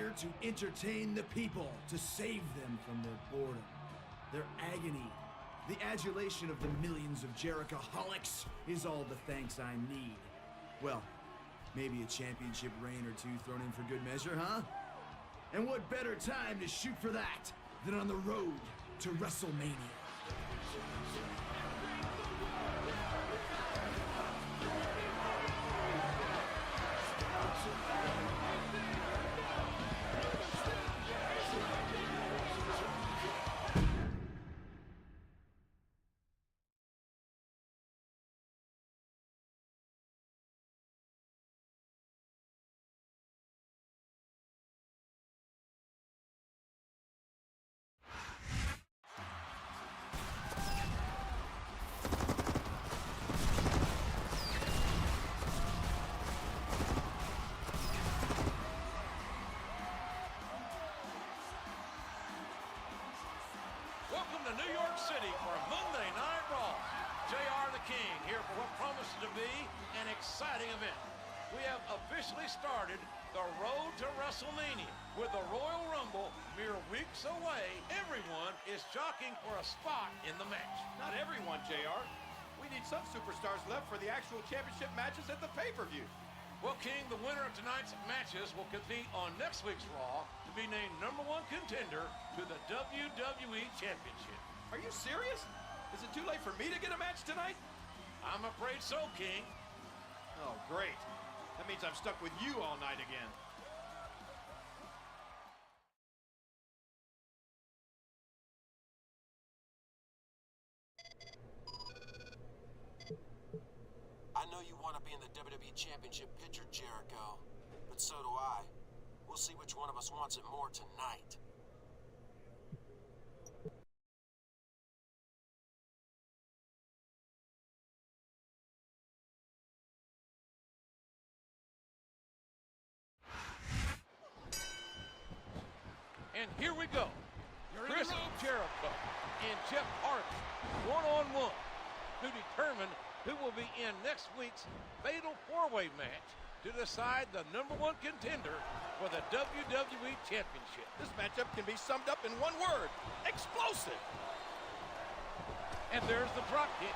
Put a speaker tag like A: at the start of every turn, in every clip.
A: here to entertain the people, to save them from their boredom, their agony. The adulation of the millions of Jericho-holics is all the thanks I need. Well, maybe a championship reign or two thrown in for good measure, huh? And what better time to shoot for that than on the road to WrestleMania?
B: Welcome to New York City for a Monday Night Raw. JR the King here for what promises to be an exciting event. We have officially started the road to WrestleMania. With the Royal Rumble mere weeks away, everyone is jockeying for a spot in the match.
C: Not everyone, JR. We need some superstars left for the actual championship matches at the pay-per-view.
B: Well, King, the winner of tonight's matches will compete on next week's Raw to be named #1 contender to the WWE Championship.
C: Are you serious? Is it too late for me to get a match tonight?
B: I'm afraid so, King.
C: Oh, great. That means I'm stuck with you all night again.
D: I know you want to be in the WWE Championship picture, Jericho, but so do I. We'll see which one of us wants it more tonight.
B: And here we go. Chris Jericho and Jeff Hardy, one-on-one, to determine who will be in next week's fatal four-way match to decide the #1 contender for the WWE Championship.
C: This matchup can be summed up in one word: explosive.
B: And there's the drop kick.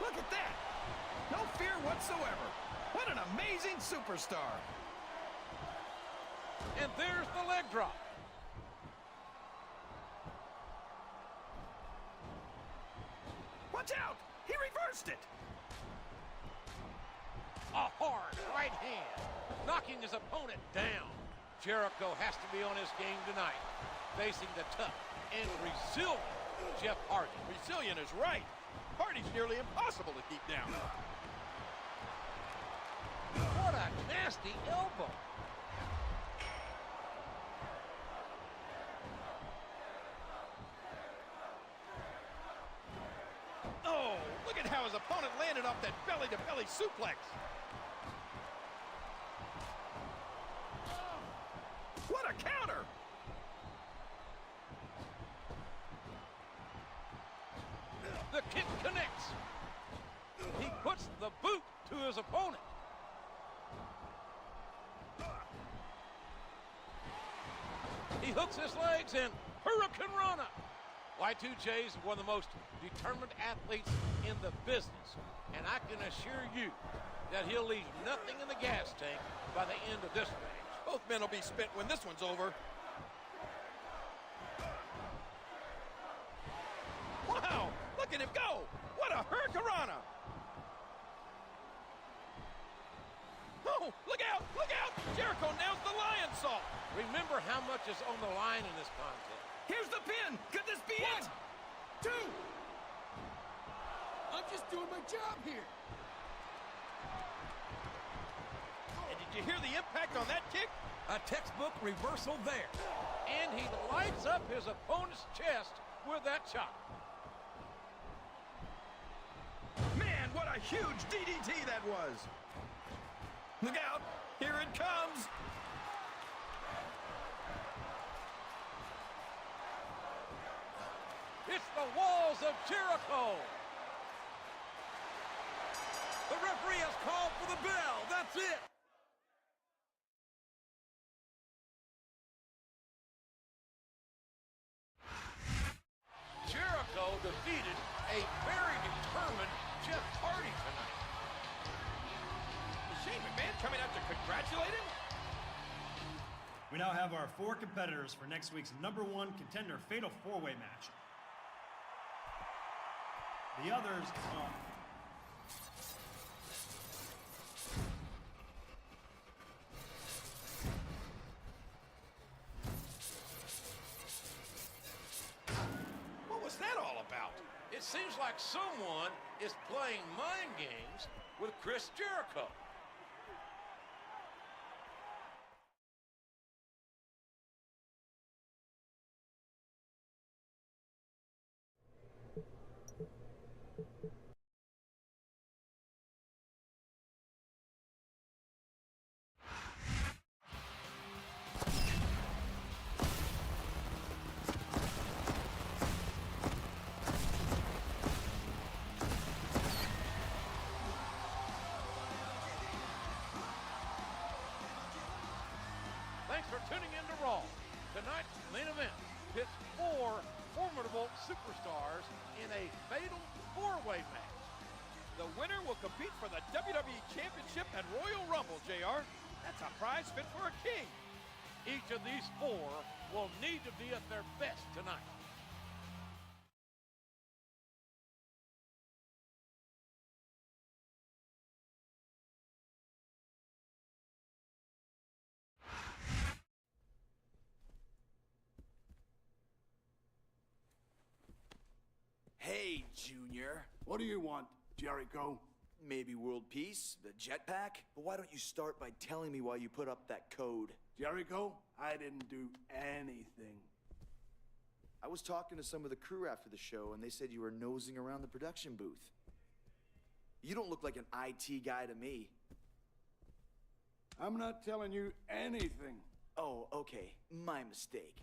E: Look at that! No fear whatsoever. What an amazing superstar.
B: And there's the leg drop.
E: Watch out! He reversed it!
B: A hard right hand, knocking his opponent down. Jericho has to be on his game tonight, facing the tough and resilient Jeff Hardy.
C: Resilient is right. Hardy's nearly impossible to keep down.
B: What a nasty elbow.
C: Oh, look at how his opponent landed off that belly-to-belly suplex.
E: What a counter!
B: The kick connects. He puts the boot to his opponent. He hooks his legs and Hurricane Rana. Y2J is one of the most determined athletes in the business, and I can assure you that he'll leave nothing in the gas tank by the end of this match.
C: Both men will be spent when this one's over. Wow! Look at him go! What a hurricanrana! Oh, look out! Look out! Jericho nails the lion salt!
B: Remember how much is on the line in this contest.
E: Here's the pin! Could this be it? 2!
F: I'm just doing my job here.
C: And did you hear the impact on that kick?
B: A textbook reversal there. And he lights up his opponent's chest with that chop.
E: Man, what a huge DDT that was! Look out! Here it comes!
B: It's the walls of Jericho. The referee has called for the bell. That's it.
C: congratulate him?
G: We now have our 4 competitors for next week's #1 contender fatal 4-way match. The others are...
C: What was that all about?
B: It seems like someone is playing mind games with Chris Jericho. Thanks for tuning in to Raw. Tonight's main event pits 4 formidable superstars in a fatal 4-way match.
C: The winner will compete for the WWE Championship and Royal Rumble, JR. That's a prize fit for a king.
B: Each of these 4 will need to be at their best tonight.
A: Hey, Junior.
F: What do you want, Jericho?
A: Maybe world peace, the jetpack? But why don't you start by telling me why you put up that code?
F: Jericho, I didn't do anything.
A: I was talking to some of the crew after the show, and they said you were nosing around the production booth. You don't look like an IT guy to me.
F: I'm not telling you anything.
A: Oh, okay. My mistake.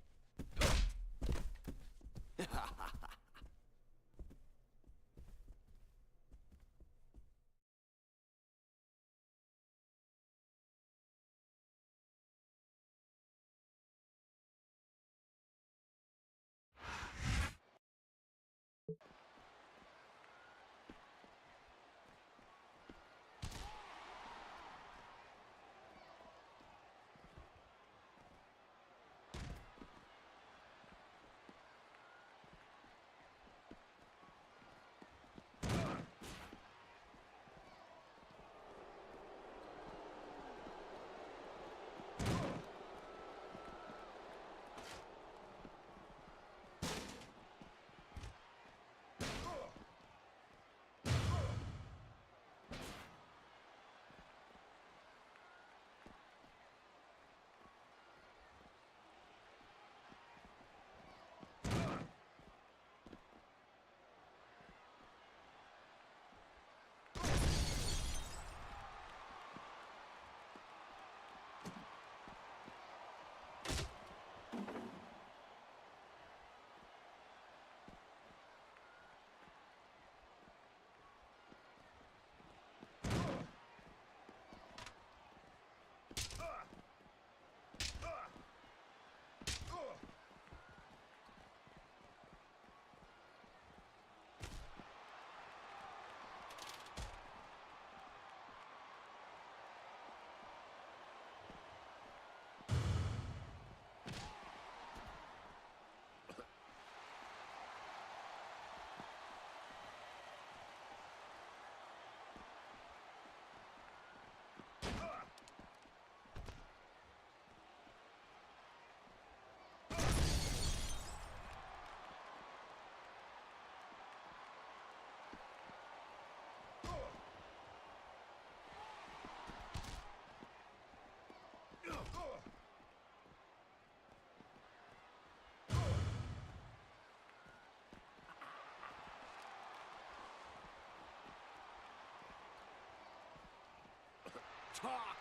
F: Talk.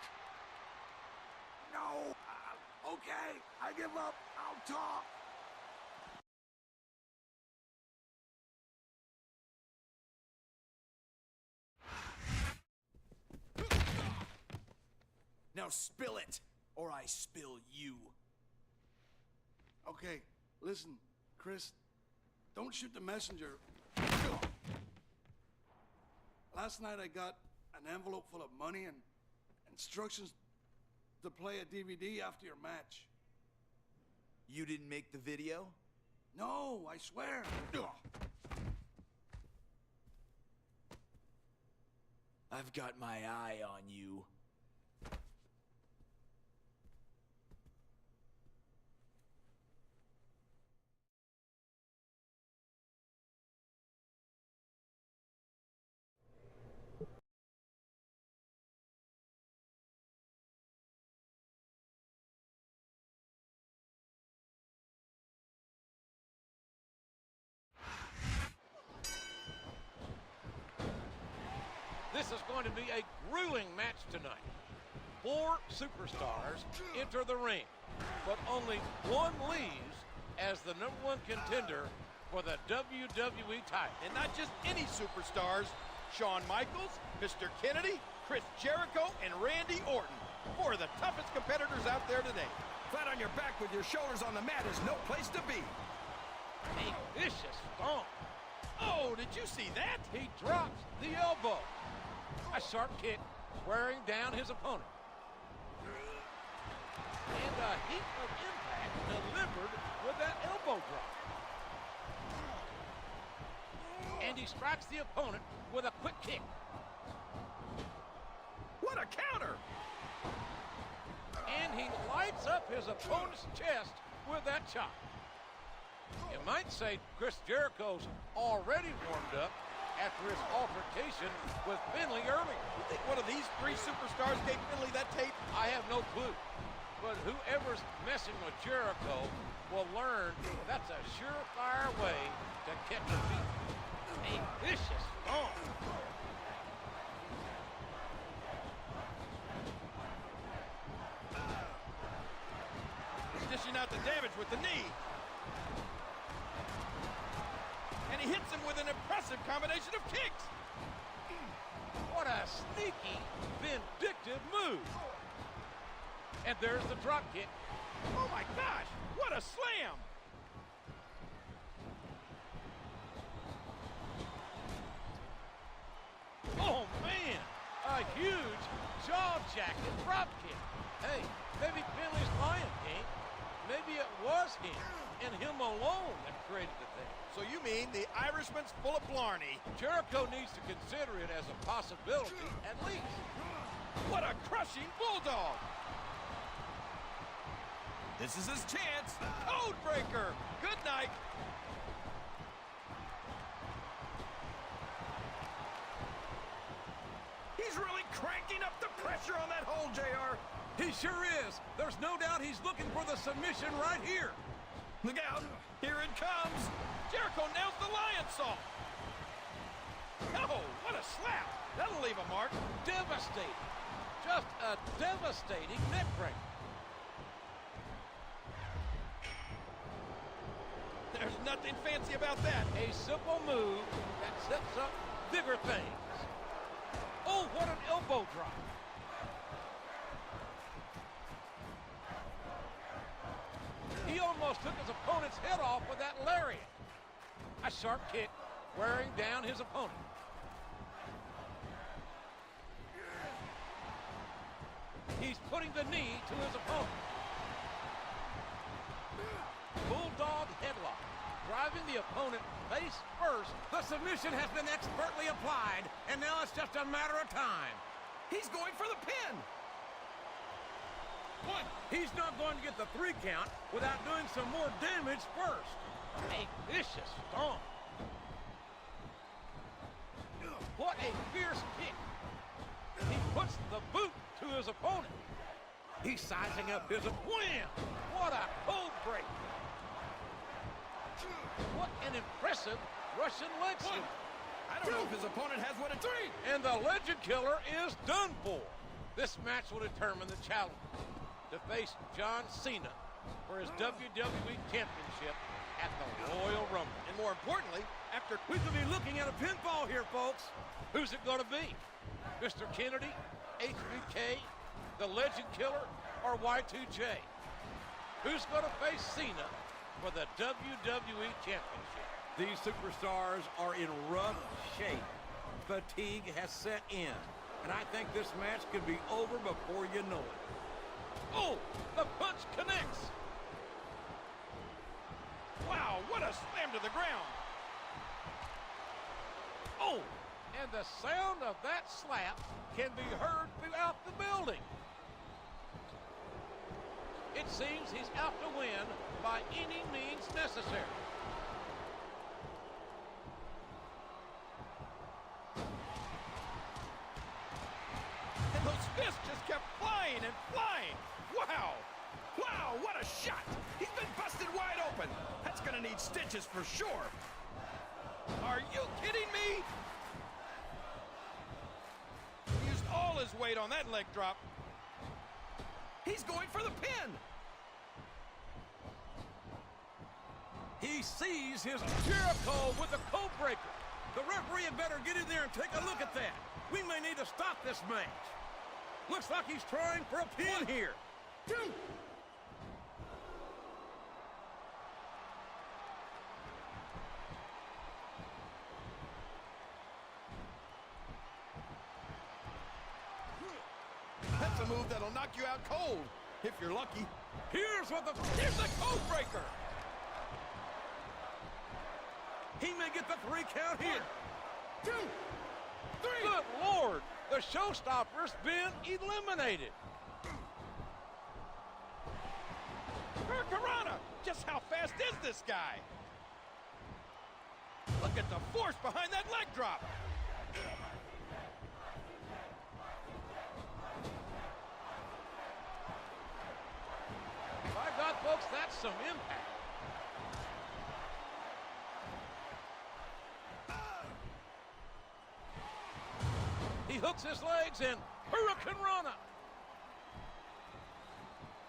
F: No. Okay, I give up. I'll talk.
A: Now spill it, or I spill you.
F: Okay, listen, Chris, don't shoot the messenger. Last night I got an envelope full of money and instructions to play a DVD after your match.
A: You didn't make the video?
F: No, I swear.
A: I've got my eye on you.
B: This is going to be a grueling match tonight. 4 superstars enter the ring, but only one leaves as the #1 contender for the WWE title.
C: And not just any superstars. Shawn Michaels, Mr. Kennedy, Chris Jericho, and Randy Orton. 4 of the toughest competitors out there today.
E: Flat on your back with your shoulders on the mat is no place to be.
B: A vicious stomp.
C: Oh, did you see that?
B: He drops the elbow. A sharp kick wearing down his opponent. And a heap of impact delivered with that elbow drop. And he strikes the opponent with a quick kick.
E: What a counter!
B: And he lights up his opponent's chest with that chop. You might say Chris Jericho's already warmed up after his altercation with Finley earlier.
C: You think one of these 3 superstars gave Finley that tape?
B: I have no clue. But whoever's messing with Jericho will learn that's a surefire way to catch a beat. A vicious stomp.
C: He's dishing out the damage with the knee. And he hits him with an impressive combination of kicks.
B: What a sneaky, vindictive move. And there's the drop kick.
C: Oh my gosh, what a slam!
B: Oh man, a huge jaw-jacking drop kick. Hey, maybe Finley's lying, King. Maybe it was him and him alone that created the thing.
C: So you mean the Irishman's full of blarney?
B: Jericho needs to consider it as a possibility at least.
C: What a crushing bulldog!
E: This is his chance.
C: Code breaker! Good night!
E: He's really cranking up the pressure on that hole, JR.
B: He sure is. There's no doubt he's looking for the submission right here.
E: Look out. Here it comes.
C: Jericho nails the lion saw. Oh, what a slap! That'll leave a mark.
B: Devastating. Just a devastating neck breaker.
C: There's nothing fancy about that.
B: A simple move that sets up bigger things. Oh, what an elbow drop. He almost took his opponent's head off with that lariat. A sharp kick wearing down his opponent. He's putting the knee to his opponent. Bulldog headlock, driving the opponent face first. The submission has been expertly applied, and now it's just a matter of time.
E: He's going for the pin.
B: One. He's not going to get the 3 count without doing some more damage first. A vicious stomp. What a fierce kick. He puts the boot to his opponent. He's sizing up his wham! What a code break. What an impressive Russian leg sweep.
E: I don't know if his opponent has what it takes.
B: And the Legend Killer is done for. This match will determine the challenge to face John Cena for his WWE Championship at the Royal Rumble.
C: And more importantly, after
B: We could be looking at a pinfall here, folks. Who's it going to be? Mr. Kennedy, HBK, the Legend Killer, or Y2J? Who's going to face Cena for the WWE Championship? These superstars are in rough shape. Fatigue has set in, and I think this match could be over before you know it.
C: Oh, the punch connects. Wow, what a slam to the ground.
B: Oh, and the sound of that slap can be heard throughout the building. It seems he's out to win by any means necessary.
C: And those fists just kept flying and flying. Wow. Wow, what a shot. He's been busted wide open. That's going to need stitches for sure. Are you kidding me? He used all his weight on that leg drop. He's going for the pin.
B: He sees his Jericho with the code breaker. The referee had better get in there and take a look at that. We may need to stop this match. Looks like he's trying for a pin here. 2.
C: That's a move that'll knock you out cold, if you're lucky.
B: Here's the code breaker. He may get the 3 count here. 1, 2, 3. Good Lord, the showstopper's been eliminated.
C: Hurricanrana, just how fast is this guy? Look at the force behind that leg drop.
B: By God, folks, that's some impact. He hooks his legs and Hurricanrana.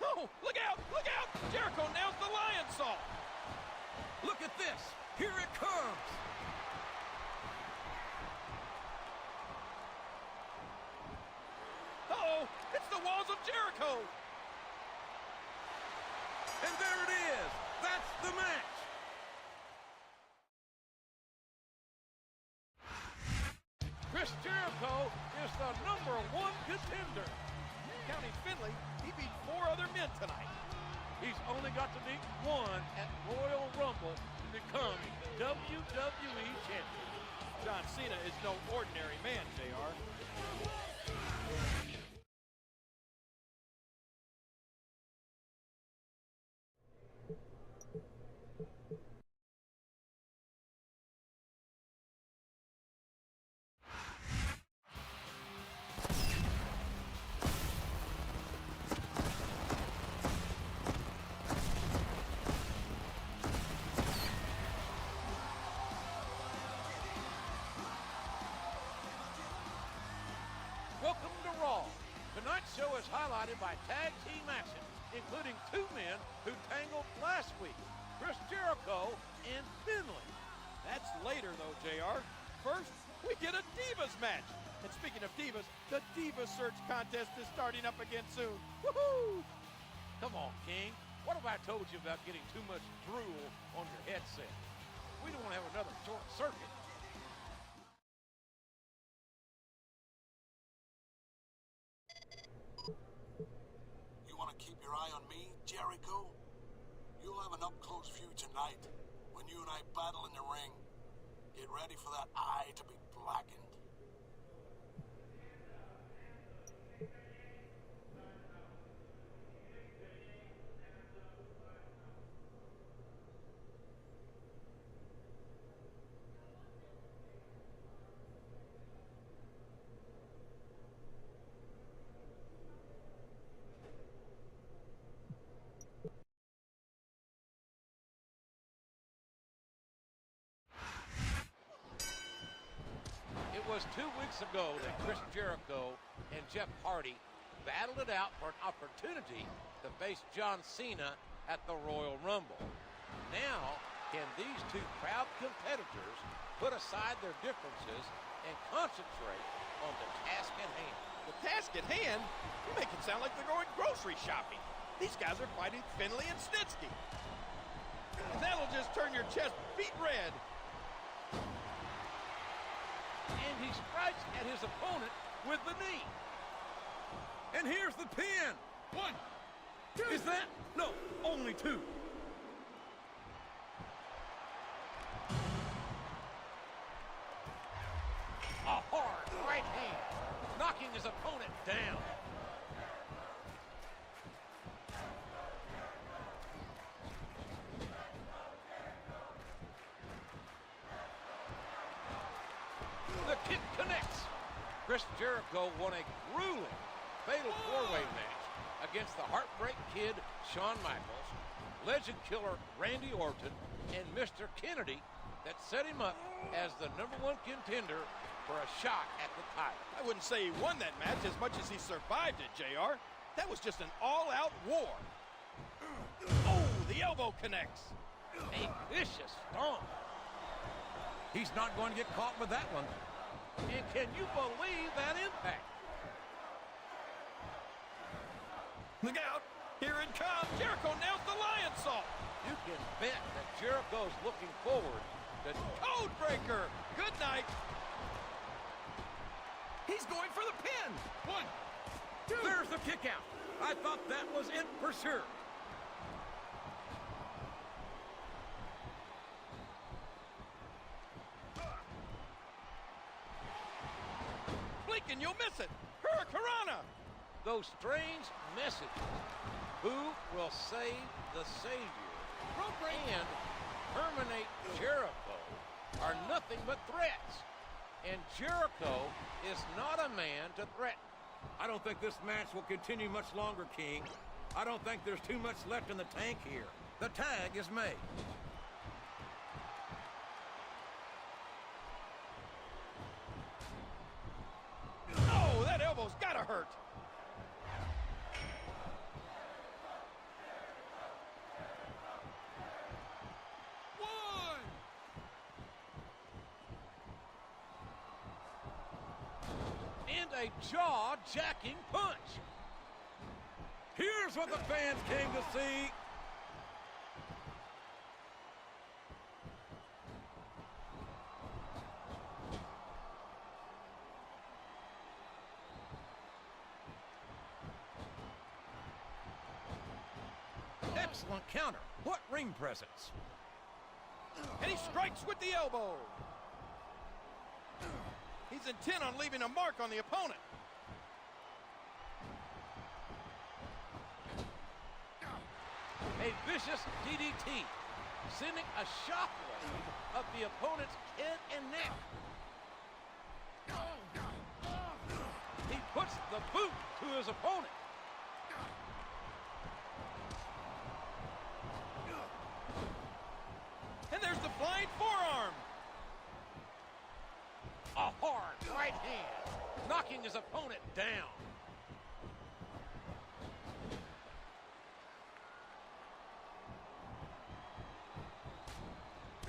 C: Oh, look out, look out. Jericho nails the lion salt.
B: Look at this. Here it comes.
C: Uh-oh, it's the walls of Jericho.
B: And there it is. That's the match. Chris Jericho is the #1 contender.
C: Counting Finley, he beat 4 other men tonight.
B: He's only got to beat 1 at Royal Rumble to become WWE champion.
C: John Cena is no ordinary man, JR.
B: Welcome to Raw. Tonight's show is highlighted by tag team action, including 2 men who tangled last week, Chris Jericho and Finley.
C: That's later, though, JR. First, we get a Divas match. And speaking of Divas, the Diva Search contest is starting up again soon. Woohoo!
B: Come on, King. What have I told you about getting too much drool on your headset? We don't want to have another short circuit.
D: You want to keep your eye on me, Jericho? You'll have an up-close view tonight when you and I battle in the ring. Get ready for that eye to be blackened.
B: It was 2 weeks ago that Chris Jericho and Jeff Hardy battled it out for an opportunity to face John Cena at the Royal Rumble. Now, can these 2 proud competitors put aside their differences and concentrate on the task at hand?
C: The task at hand? You make it sound like they're going grocery shopping. These guys are fighting Finley and Snitsky. And that'll just turn your chest beet red.
B: And he strikes at his opponent with the knee. And here's the pin. 1, Is that? No, only 2. A hard right hand, knocking his opponent down. The kick connects. Chris Jericho won a grueling fatal 4-way match against the Heartbreak Kid, Shawn Michaels, Legend Killer, Randy Orton, and Mr. Kennedy that set him up as the #1 contender for a shot at the title.
C: I wouldn't say he won that match as much as he survived it, JR. That was just an all-out war. Oh, the elbow connects.
B: A vicious stomp. He's not going to get caught with that one. And can you believe that impact?
C: Look out. Here it comes. Jericho nails the lion salt.
B: You can bet that Jericho's looking forward to
C: Code breaker. Good night. He's going for the pin. 1, 2.
B: There's the kick out. I thought that was it for sure.
C: Blink and you'll miss it. Hurricanrana.
B: Those strange messages. Who will save the Savior and terminate Jericho are nothing but threats. And Jericho is not a man to threaten. I don't think this match will continue much longer, King. I don't think there's too much left in the tank here. The tag is made.
C: Oh, that elbow's gotta hurt.
B: And a jaw-jacking punch. Here's what the fans came to see. Excellent counter. What ring presence.
C: And he strikes with the elbow. He's intent on leaving a mark on the opponent.
B: A vicious DDT, sending a shockwave up the opponent's head and neck. He puts the boot to his opponent.
C: And there's the flying forearm.
B: A hard right hand, knocking his opponent down.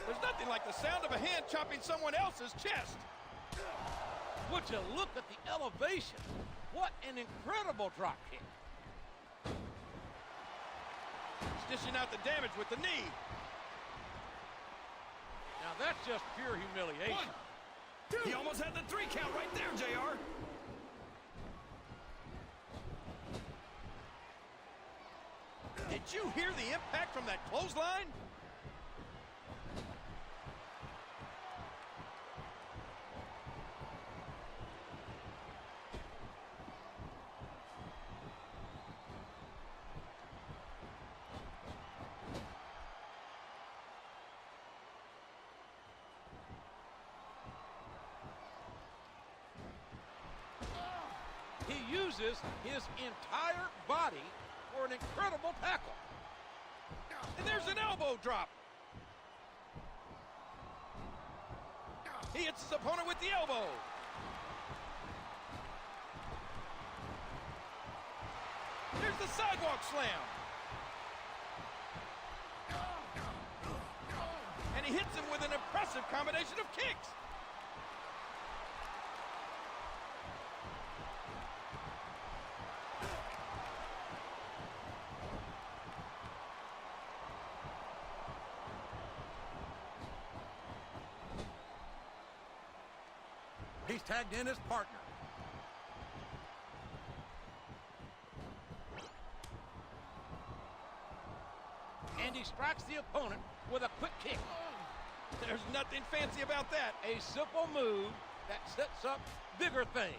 C: There's nothing like the sound of a hand chopping someone else's chest.
B: Would you look at the elevation? What an incredible drop kick.
C: He's dishing out the damage with the knee.
B: Now that's just pure humiliation.
C: 1, 2. He almost had the 3 count right there, JR. Did you hear the impact from that clothesline?
B: He uses his entire body for an incredible tackle.
C: And there's an elbow drop. He hits his opponent with the elbow. There's the sidewalk slam. And he hits him with an impressive combination of kicks.
B: He's tagged in his partner. And he strikes the opponent with a quick kick.
C: There's nothing fancy about that.
B: A simple move that sets up bigger things.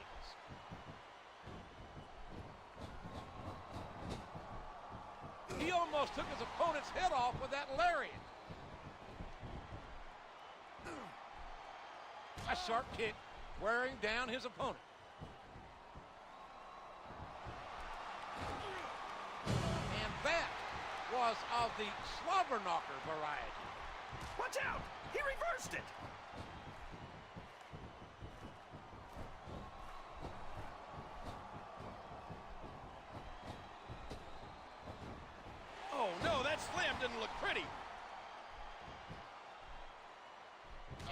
B: He almost took his opponent's head off with that lariat. A sharp kick wearing down his opponent. And that was of the slobber knocker variety.
C: Watch out! He reversed it! Oh no, that slam didn't look pretty.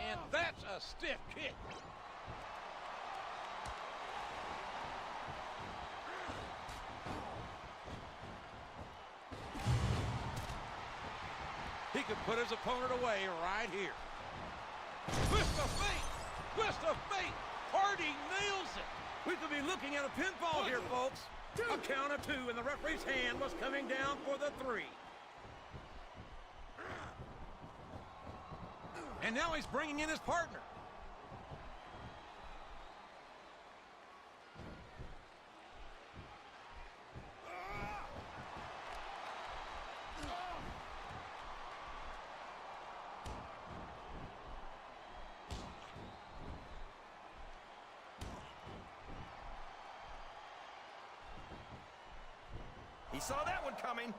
B: And that's a stiff kick. He could put his opponent away right here. Twist of fate! Twist of fate! Hardy nails it!
H: We could be looking at a pinfall here, folks. A count of 2, and the referee's hand was coming down for the 3. And now he's bringing in his partner.
C: He saw that one coming.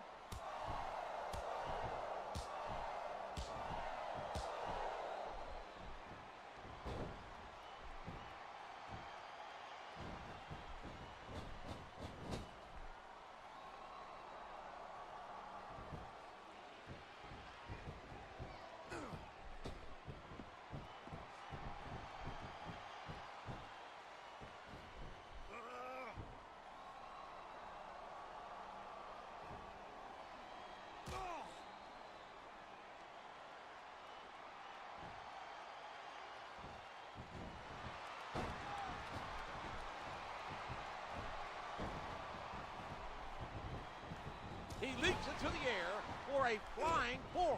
B: He leaps into the air for a flying forearm.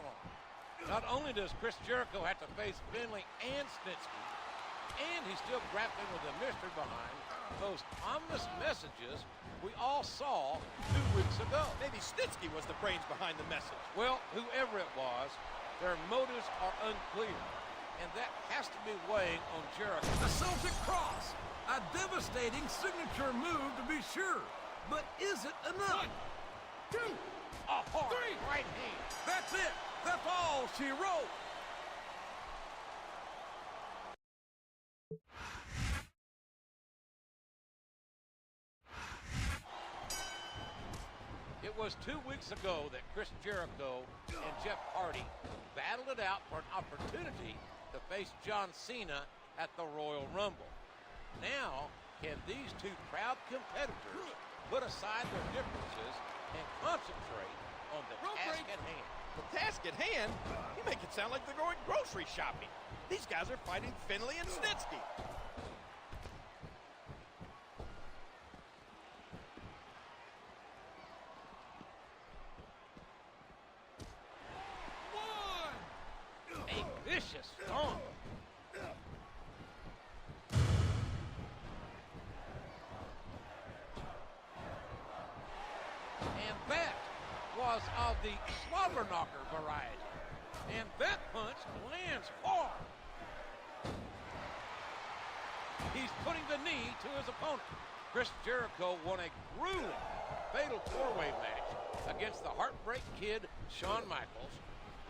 B: Not only does Chris Jericho have to face Finley and Snitsky, and he's still grappling with the mystery behind those ominous messages we all saw 2 weeks ago.
C: Maybe Snitsky was the brains behind the message.
B: Well, whoever it was, their motives are unclear, and that has to be weighing on Jericho.
H: The Celtic Cross. A devastating signature move to be sure. But is it enough?
B: 2, a hard right hand.
H: That's it. That's all she wrote.
B: It was 2 weeks ago that Chris Jericho and Jeff Hardy battled it out for an opportunity to face John Cena at the Royal Rumble. Now, can these two proud competitors put aside their differences and concentrate on the task at hand?
C: The task at hand? You make it sound like they're going grocery shopping. These guys are fighting Finley and Snitsky.
B: A vicious stomp. And that was of the slobber knocker variety. And that punch lands hard. He's putting the knee to his opponent. Chris Jericho won a grueling fatal 4-way match against the Heartbreak Kid, Shawn Michaels,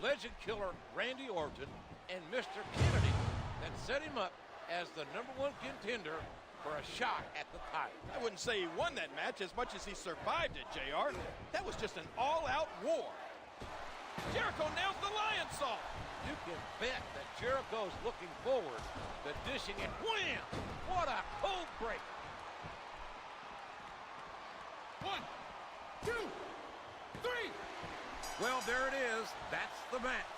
B: Legend Killer Randy Orton, and Mr. Kennedy that set him up as the #1 contender for a shot at the title.
C: I wouldn't say he won that match as much as he survived it, JR. That was just an all-out war. Jericho nails the lion salt.
B: You can bet that Jericho's looking forward to dishing it. Wham! What a code breaker.
H: 1, 2, 3. Well, there it is. That's the match.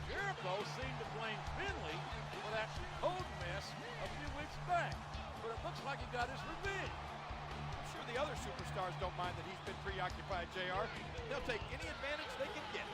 B: Jericho seemed to blame Finley for that code mess a few weeks back. But it looks got his revenge.
C: I'm sure the other superstars don't mind that he's been preoccupied, JR. They'll take any advantage they can get.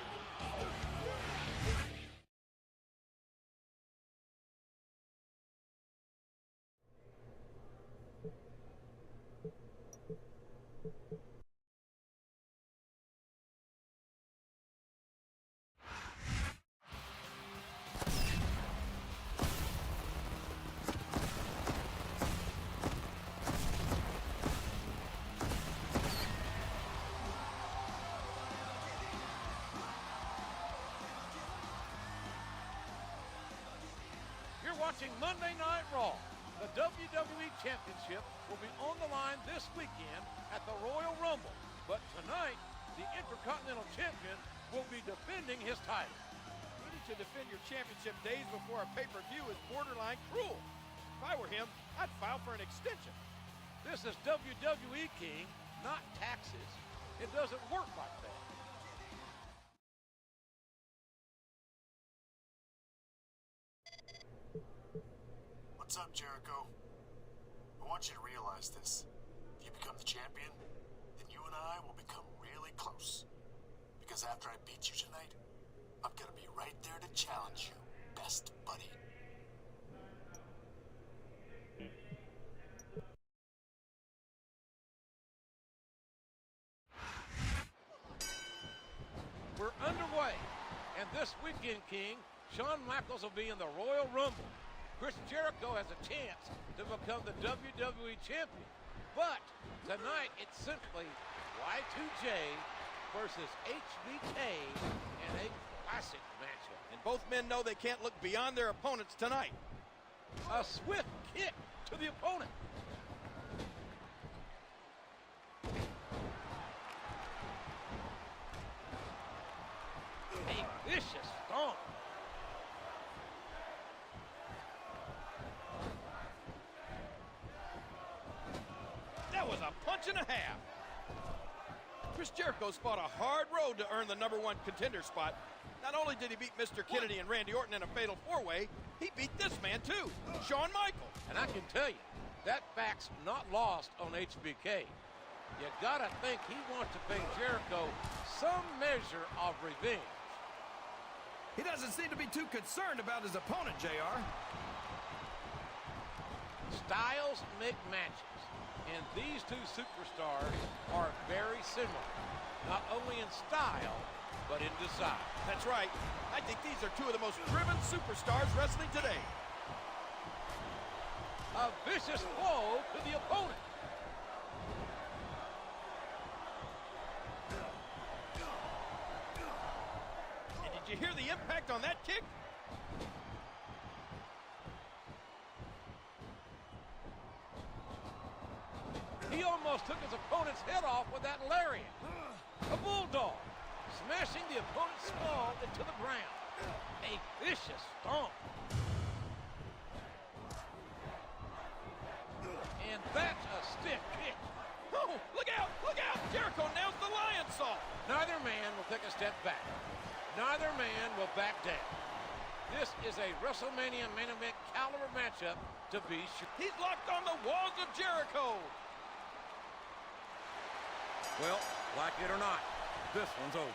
B: You're watching Monday Night Raw. The WWE Championship will be on the line this weekend at the Royal Rumble. But tonight, the Intercontinental Champion will be defending his title.
C: Needing to defend your championship days before a pay-per-view is borderline cruel. If I were him, I'd file for an extension.
B: This is WWE, King, not taxes. It doesn't work like that.
D: What's up, Jericho? I want you to realize this. If you become the champion, then you and I will become really close. Because after I beat you tonight, I'm gonna be right there to challenge you, best buddy.
B: We're underway, and this weekend, King, Shawn Michaels will be in the Royal Rumble. Chris Jericho has a chance to become the WWE Champion. But tonight, it's simply Y2J versus HBK in a classic matchup.
C: And both men know they can't look beyond their opponents tonight.
B: A swift kick to the opponent. A vicious stomp.
C: That was a punch and a half. Chris Jericho's fought a hard road to earn the #1 contender spot. Not only did he beat Mr. Kennedy and Randy Orton in a fatal four-way, he beat this man too, Shawn Michaels.
B: And I can tell you, that fact's not lost on HBK. You gotta think he wants to pay Jericho some measure of revenge.
E: He doesn't seem to be too concerned about his opponent, JR.
B: Styles make matches, and these two superstars are very similar, not only in style, but in design.
C: That's right. I think these are two of the most driven superstars wrestling today.
B: A vicious blow to the opponent.
C: And did you hear the impact on that kick?
B: He almost took his opponent's head off with that lariat. A bulldog, smashing the opponent's skull into the ground. A vicious stomp. And that's a stiff kick.
C: Oh, look out, look out! Jericho nails the lion saw.
B: Neither man will take a step back. Neither man will back down. This is a WrestleMania main event caliber matchup to be sure.
C: He's locked on the walls of Jericho.
H: Well, like it or not, this one's over.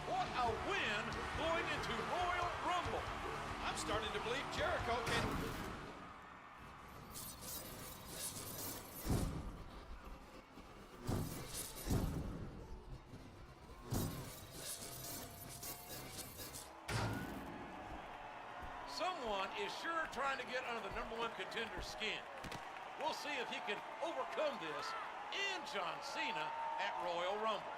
B: What a win going into Royal Rumble.
C: I'm starting to believe Jericho can...
B: Someone is sure trying to get under the #1 contender's skin. We'll see if he can overcome this and John Cena at Royal Rumble.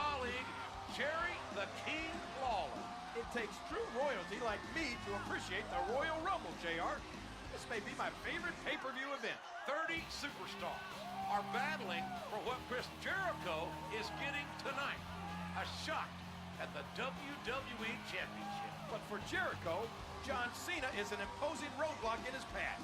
B: colleague, Jerry the King Lawler.
C: It takes true royalty like me to appreciate the Royal Rumble, JR. This may be my favorite pay-per-view event.
B: 30 superstars are battling for what Chris Jericho is getting tonight. A shot at the WWE Championship.
C: But for Jericho, John Cena is an imposing roadblock in his path.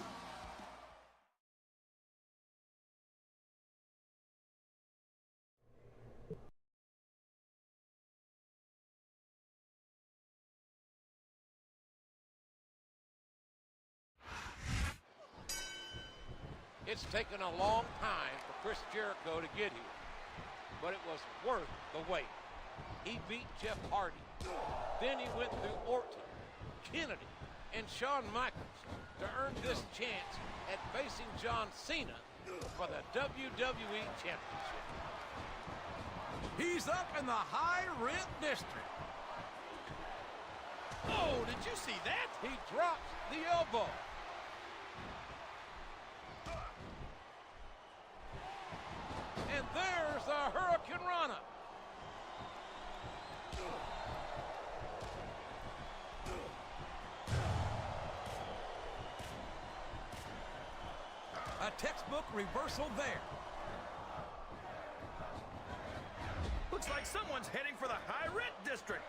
B: It's taken a long time for Chris Jericho to get here, but it was worth the wait. He beat Jeff Hardy. Then he went through Orton, Kennedy, and Shawn Michaels to earn this chance at facing John Cena for the WWE Championship. He's up in the high rent district.
C: Oh, did you see that?
B: He drops the elbow. And there's the Hurricane Rana. A textbook reversal there.
C: Looks like someone's heading for the high rent district.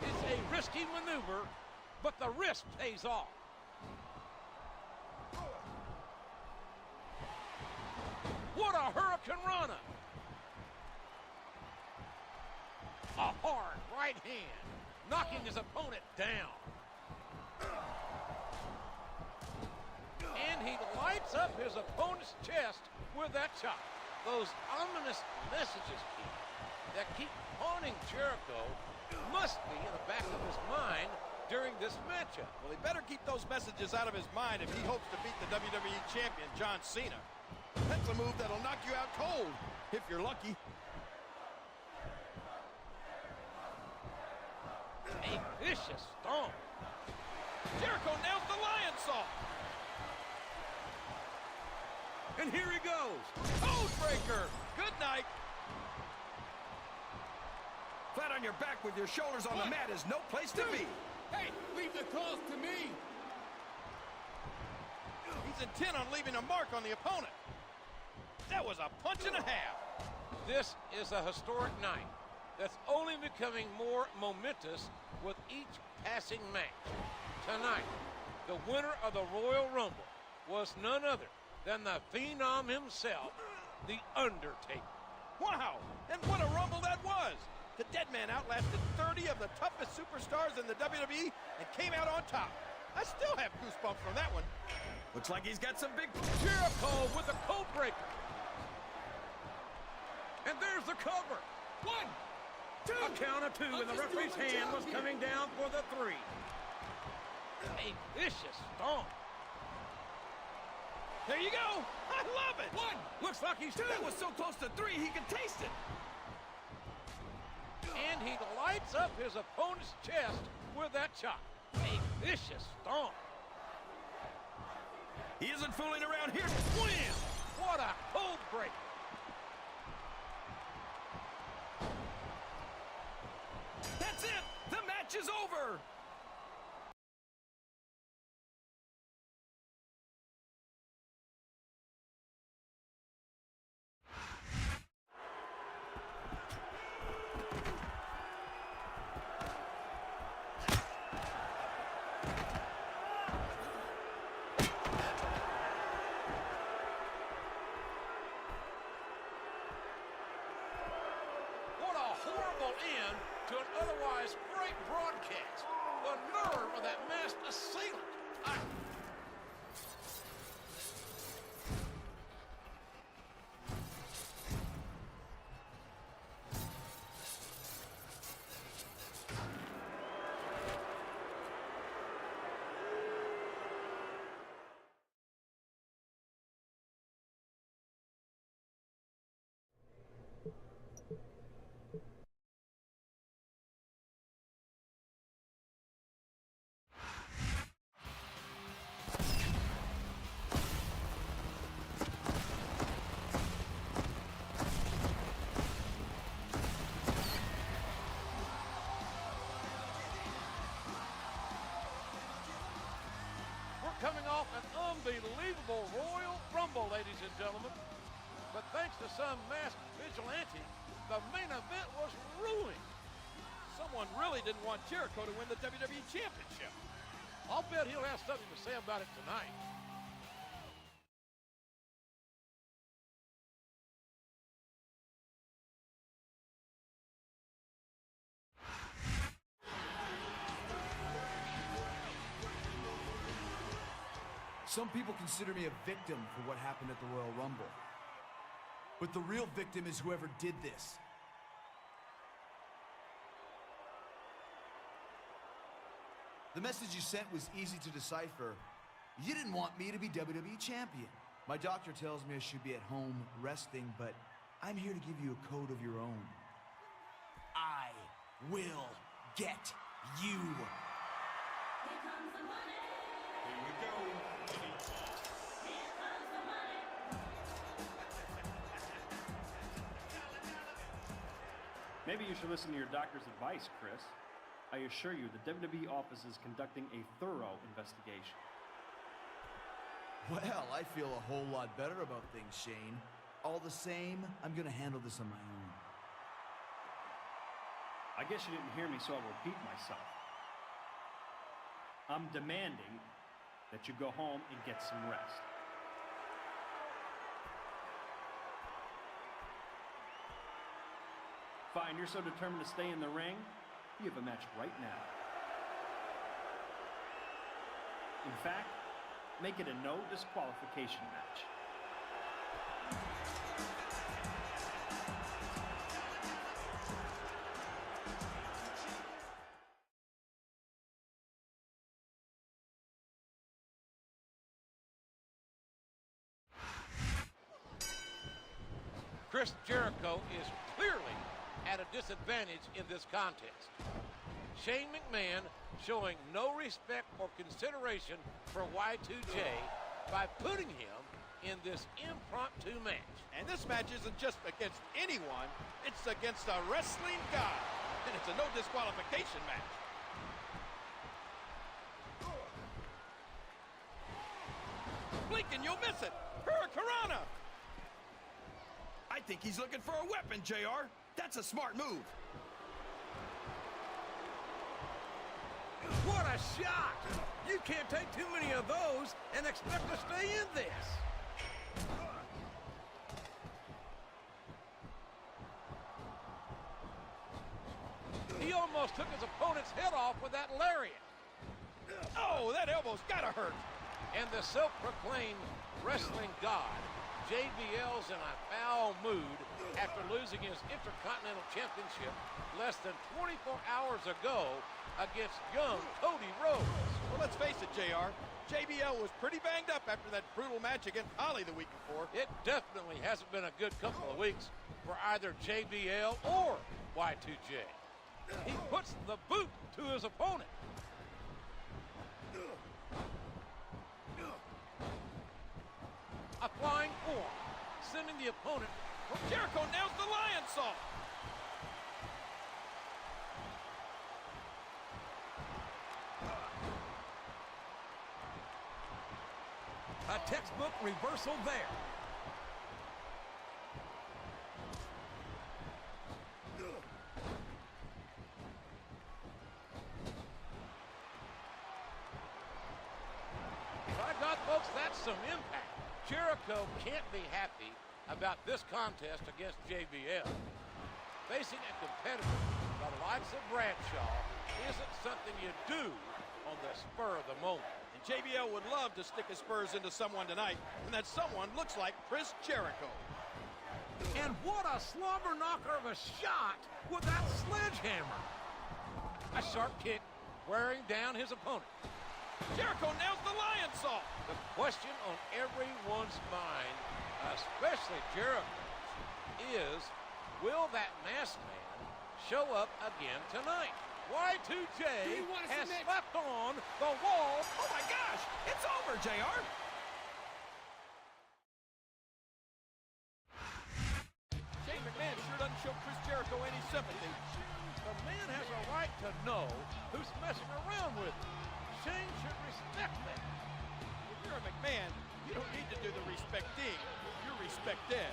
B: It's a risky maneuver, but the risk pays off. What a Hurricane Rana! A hard right hand, knocking his opponent down. And he lights up his opponent's chest with that chop. Those ominous messages that keep haunting Jericho must be in the back of his mind during this matchup.
C: Well, he better keep those messages out of his mind if he hopes to beat the WWE Champion, John Cena. That's a move that'll knock you out cold, if you're lucky.
B: A vicious stomp.
C: Jericho nails the lion saw.
B: And here he goes.
C: Code breaker. Good night. Flat on your back with your shoulders on the mat is no place to be.
F: Hey, leave the calls to me.
C: He's intent on leaving a mark on the opponent. That was a punch and a half.
B: This is a historic night that's only becoming more momentous with each passing match. Tonight, the winner of the Royal Rumble was none other than the Phenom himself, The Undertaker.
C: Wow, and what a Rumble that was. The Dead Man outlasted 30 of the toughest superstars in the WWE and came out on top. I still have goosebumps from that one. Looks like he's got some big...
B: Jericho with the code breaker. And there's the cover.
F: 1, 2.
B: A count of 2, and the referee's hand was coming down for the 3. A vicious stomp.
C: There you go. I love it.
F: 1.
B: Looks like he's 2.
C: That was so close to 3, he could taste it.
B: And he lights up his opponent's chest with that chop. A vicious stomp.
C: He isn't fooling around here. Wham!
B: What a code breaker.
C: That's it. The match is over.
B: What a horrible end to an otherwise great broadcast. The nerve of that masked assailant. coming off an unbelievable Royal Rumble, ladies and gentlemen. But thanks to some masked vigilante, the main event was ruined.
C: Someone really didn't want Jericho to win the WWE Championship.
B: I'll bet he'll have something to say about it tonight.
A: Some people consider me a victim for what happened at the Royal Rumble. But the real victim is whoever did this. The message you sent was easy to decipher. You didn't want me to be WWE Champion. My doctor tells me I should be at home resting, but I'm here to give you a code of your own. I will get you.
I: Here comes the money.
G: Here we go.
I: Here comes the money.
G: Maybe you should listen to your doctor's advice, Chris. I assure you, the WWE office is conducting a thorough investigation.
A: Well, I feel a whole lot better about things, Shane. All the same, I'm gonna handle this on my own.
G: I guess you didn't hear me, so I'll repeat myself. I'm demanding that you go home and get some rest. Fine, you're so determined to stay in the ring, you have a match right now. In fact, make it a no disqualification match.
B: Chris Jericho is clearly at a disadvantage in this contest. Shane McMahon showing no respect or consideration for Y2J by putting him in this impromptu match.
C: And this match isn't just against anyone, it's against a wrestling god. And it's a no disqualification match. Blink and you'll miss it. Hurricanrana. I think he's looking for a weapon, JR. That's a smart move.
B: What a shot! You can't take too many of those and expect to stay in this. He almost took his opponent's head off with that lariat.
C: Oh, that elbow's gotta hurt.
B: And the self-proclaimed wrestling god, JBL's in a foul mood after losing his Intercontinental Championship less than 24 hours ago against young Cody Rhodes.
C: Well, let's face it, JR. JBL was pretty banged up after that brutal match against Holly the week before.
B: It definitely hasn't been a good couple of weeks for either JBL or Y2J. He puts the boot to his opponent. A flying form, sending the opponent.
C: Jericho nails the lion saw.
B: A textbook reversal there. By God, folks, that's some impact. Jericho can't be happy about this contest against JBL. Facing a competitor by the likes of Bradshaw isn't something you do on the spur of the moment.
C: And JBL would love to stick his spurs into someone tonight, and that someone looks like Chris Jericho.
B: And what a slobber knocker of a shot with that sledgehammer. A sharp kick wearing down his opponent.
C: Jericho nails the lion saw.
B: The question on everyone's mind, especially Jericho's, is will that masked man show up again tonight? Y2J has slept on the wall.
C: Oh my gosh, it's over, JR. Shane McMahon sure doesn't show Chris Jericho any sympathy.
B: The man has a right to know who's messing around with him. Shane should respect that.
C: you're a McMahon, you don't need to do the respecting. You're respected.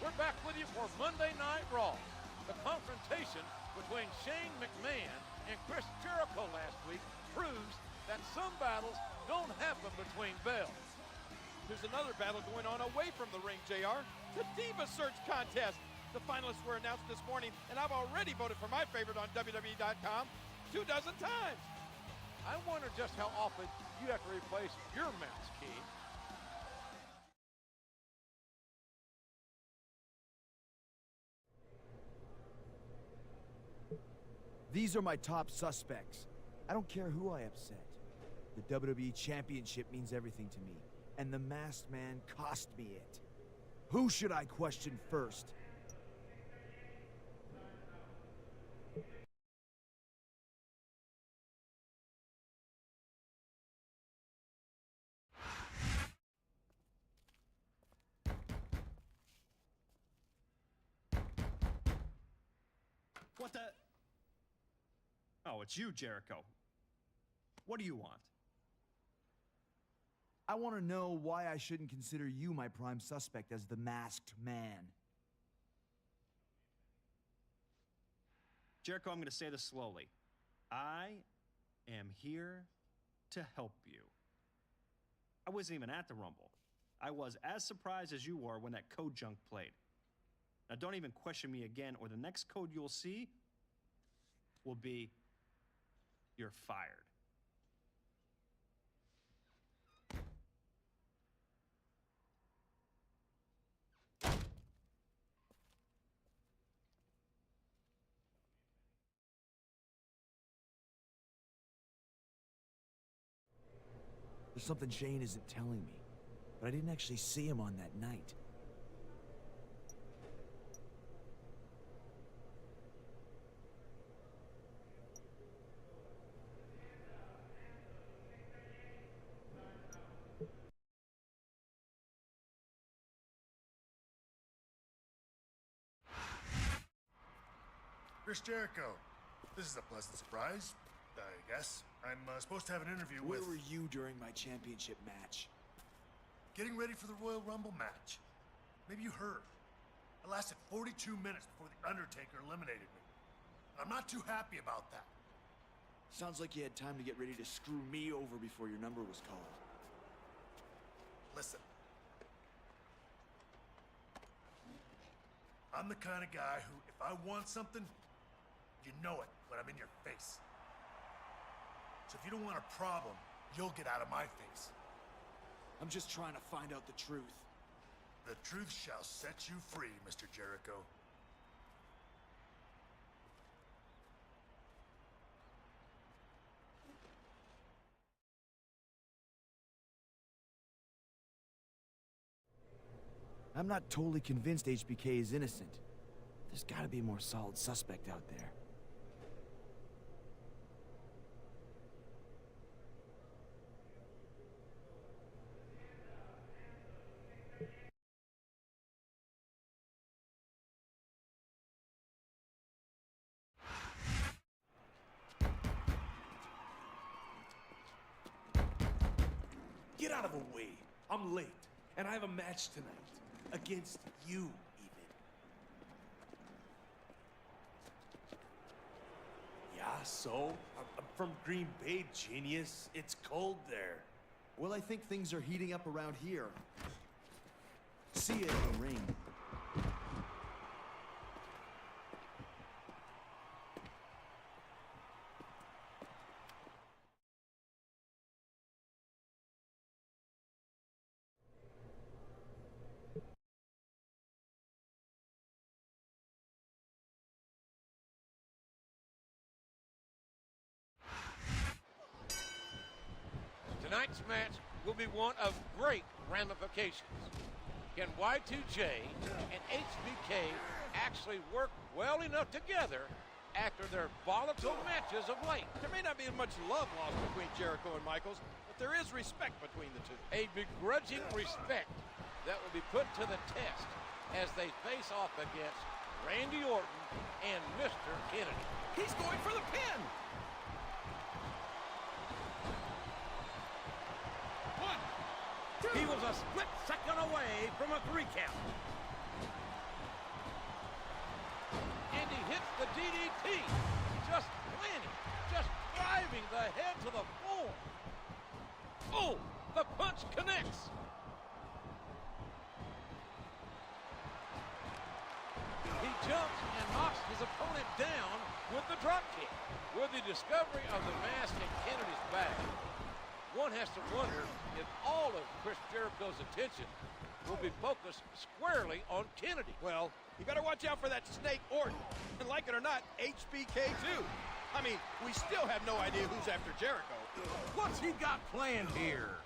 B: We're back with you for Monday Night Raw. The confrontation between Shane McMahon and Chris Jericho last week proves that some battles don't happen between bells.
C: There's another battle going on away from the ring, JR. The Diva Search Contest. The finalists were announced this morning, and I've already voted for my favorite on WWE.com 24 times.
B: I wonder just how often you have to replace your mouse key.
A: These are my top suspects. I don't care who I upset. The WWE Championship means everything to me, and the Masked Man cost me it. Who should I question first?
G: What the? Oh, it's you, Jericho. What do you want?
A: I want to know why I shouldn't consider you my prime suspect as the Masked Man.
G: Jericho, I'm going to say this slowly. I am here to help you. I wasn't even at the Rumble. I was as surprised as you were when that code junk played. Now, don't even question me again, or the next code you'll see will be, you're fired.
A: There's something Shane isn't telling me, but I didn't actually see him on that night.
D: Chris Jericho. This is a pleasant surprise, I guess. I'm supposed to have an interview
A: Where
D: with...
A: were you during my championship match?
D: Getting ready for the Royal Rumble match. Maybe you heard. I lasted 42 minutes before The Undertaker eliminated me. I'm not too happy about that.
A: Sounds like you had time to get ready to screw me over before your number was called.
D: Listen. I'm the kind of guy who, if I want something, you know it when I'm in your face. So if you don't want a problem, you'll get out of my face.
A: I'm just trying to find out the truth.
D: The truth shall set you free, Mr. Jericho.
A: I'm not totally convinced HBK is innocent. There's gotta be a more solid suspect out there.
F: Get out of the way. I'm late, and I have a match tonight. Against you, even. Yeah, so? I'm from Green Bay, genius. It's cold there.
A: Well, I think things are heating up around here. See you in the ring.
B: next match will be one of great ramifications. Can Y2J and HBK actually work well enough together after their volatile matches of late?
C: There may not be much love lost between Jericho and Michaels, but there is respect between the two.
B: A begrudging respect that will be put to the test as they face off against Randy Orton and Mr. Kennedy.
C: He's going for the pin.
H: He was a split second away from a 3 count.
B: And he hits the DDT. Just planning, just driving the head to the floor. Oh, the punch connects. He jumps and knocks his opponent down with the drop kick. With the discovery of the mask in Kennedy's bag, one has to wonder if all of Chris Jericho's attention will be focused squarely on Kennedy.
C: Well, you better watch out for that snake Orton. And like it or not, HBK too. I mean, we still have no idea who's after Jericho.
H: What's he got planned here?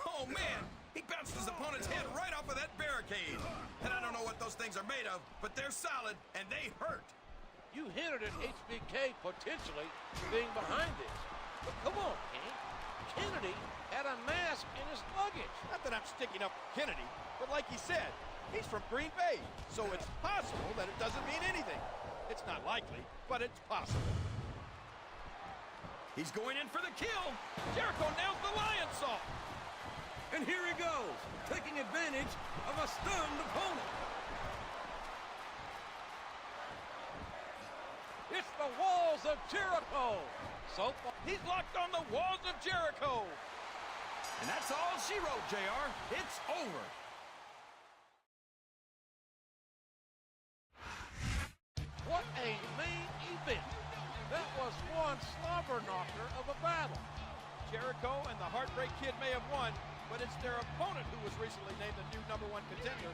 C: Oh, man. He bounced his opponent's head right off of that barricade. And I don't know what those things are made of, but they're solid and they hurt.
B: You hinted at HBK potentially being behind this. But come on, King. Kennedy had a mask in his luggage.
C: Not that I'm sticking up for Kennedy, but like he said, he's from Green Bay, so it's possible that it doesn't mean anything. It's not likely, but it's possible. He's going in for the kill. Jericho nails the lion saw.
H: And here he goes, taking advantage of a stunned opponent.
B: It's the walls of Jericho. So far,
C: He's locked on the walls of Jericho. And that's all she wrote, JR. It's over.
B: what a main event. That was one slobber knocker of a battle.
C: Jericho and the Heartbreak Kid may have won, but it's their opponent who was recently named the new #1 contender.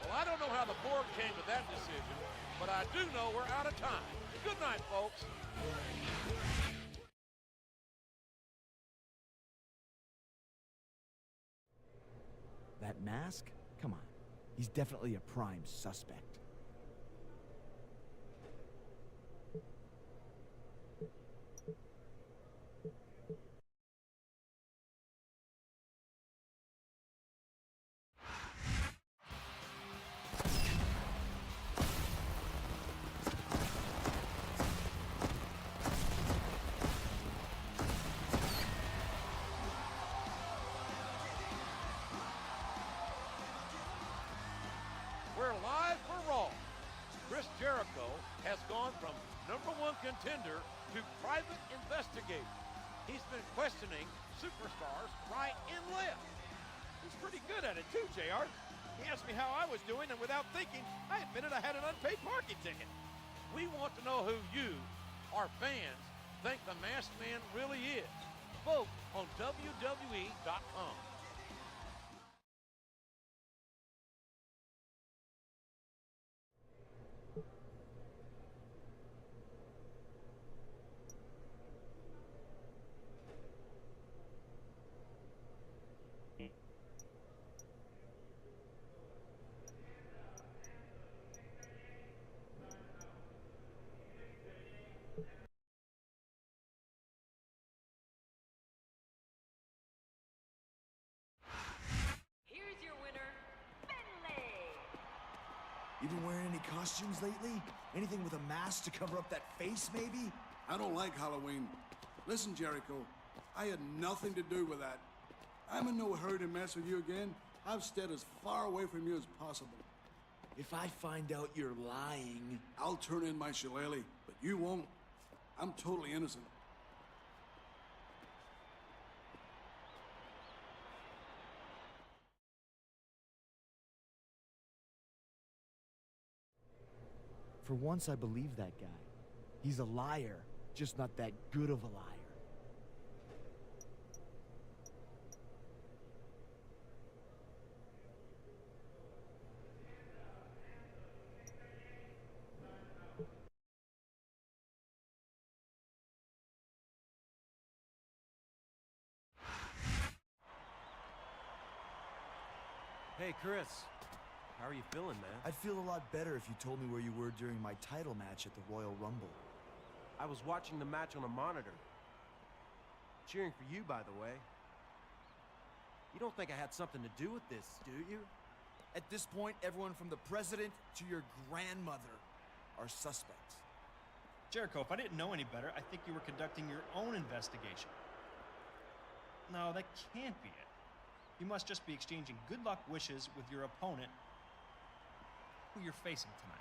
B: Well, I don't know how the board came to that decision, but I do know we're out of time. Good night, folks.
A: That mask? Come on. He's definitely a prime suspect.
B: We're live for Raw. Chris Jericho has gone from #1 contender to private investigator. He's been questioning superstars right and left.
C: He's pretty good at it too, JR. He asked me how I was doing, and without thinking, I admitted I had an unpaid parking ticket.
B: We want to know who you, our fans, think the Masked Man really is. Vote on WWE.com.
I: Here's your winner, Finlay.
A: You been wearing any costumes lately? Anything with a mask to cover up that face, maybe?
J: I don't like Halloween. Listen, Jericho, I had nothing to do with that. I'm in no hurry to mess with you again. I've stayed as far away from you as possible.
A: If I find out you're lying...
J: I'll turn in my shillelagh, but you won't. I'm totally innocent.
A: For once, I believe that guy. He's a liar, just not that good of a liar.
K: Hey, Chris. How are you feeling, man?
A: I'd feel a lot better if you told me where you were during my title match at the Royal Rumble.
K: I was watching the match on a monitor. Cheering for you, by the way. You don't think I had something to do with this, do you?
A: At this point, everyone from the president to your grandmother are suspects.
G: Jericho, if I didn't know any better, I think you were conducting your own investigation. No, that can't be it. You must just be exchanging good luck wishes with your opponent, who you're facing tonight.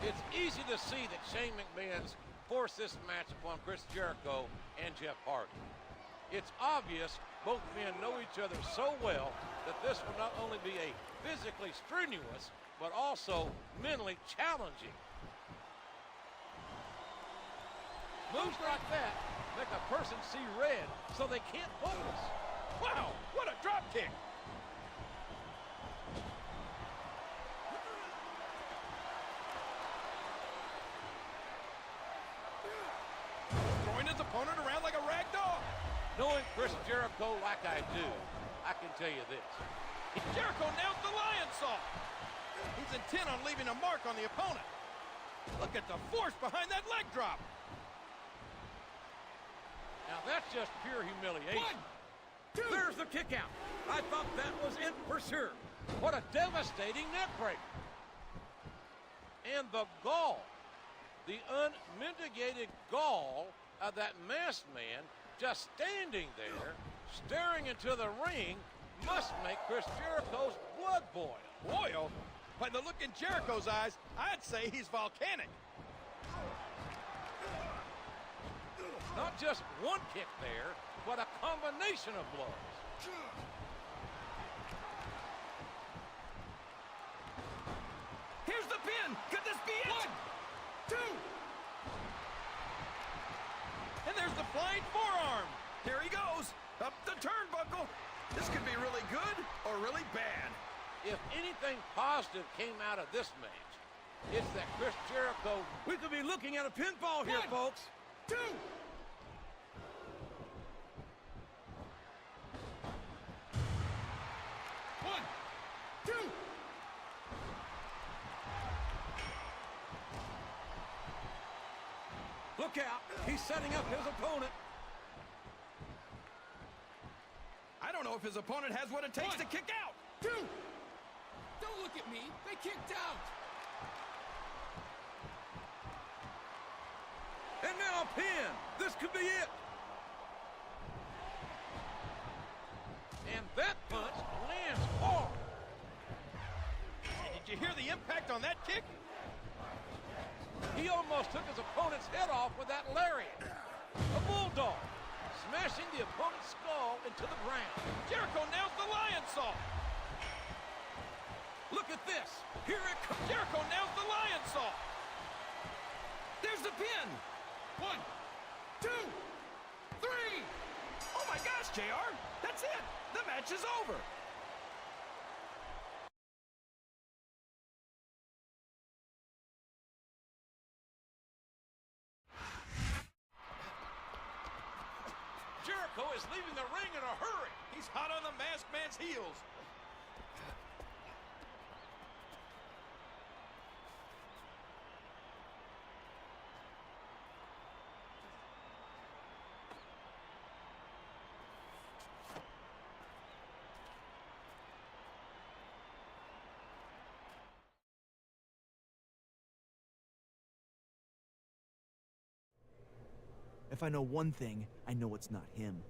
B: It's easy to see that Shane McMahon's forced this match upon Chris Jericho and Jeff Hardy. It's obvious both men know each other so well that this will not only be a physically strenuous, but also mentally challenging. Moves like that make a person see red so they can't focus.
C: Wow, what a drop kick! Throwing his opponent around like a rag doll.
B: Knowing Chris Jericho like I do, I can tell you this.
C: Jericho nails the lion saw. He's intent on leaving a mark on the opponent. Look at the force behind that leg drop.
B: Now that's just pure humiliation.
H: There's the kick out. I thought that was it for sure.
B: What a devastating neck breaker. And the gall, the unmitigated gall of that masked man just standing there, staring into the ring, must make Chris Jericho's blood boil.
C: Boil? By the look in Jericho's eyes, I'd say he's volcanic.
B: Not just one kick there, but a combination of blows.
C: Here's the pin. Could this be it? 1, 2. And there's the flying forearm. Here he goes. Up the turnbuckle. This could be really good or really bad.
B: If anything positive came out of this match, it's that Chris Jericho...
H: We could be looking at a pinfall here, folks.
C: 2.
H: Look out. He's setting up his opponent.
C: I don't know if his opponent has what it takes to kick out. 2.
L: Don't look at me. They kicked out.
H: And now a pin. This could be it.
B: And that punch lands hard.
C: Did you hear the impact on that kick?
B: He almost took his opponent's head off with that lariat. A bulldog, smashing the opponent's skull into the ground.
C: Jericho nails the lion saw.
B: Look at this. Here it comes.
C: Jericho nails the lion saw. There's the pin. 1, 2, 3. Oh my gosh, JR. That's it. The match is over.
B: Jericho is leaving the ring in a hurry.
C: He's hot on the masked man's heels.
A: If I know one thing, I know it's not him.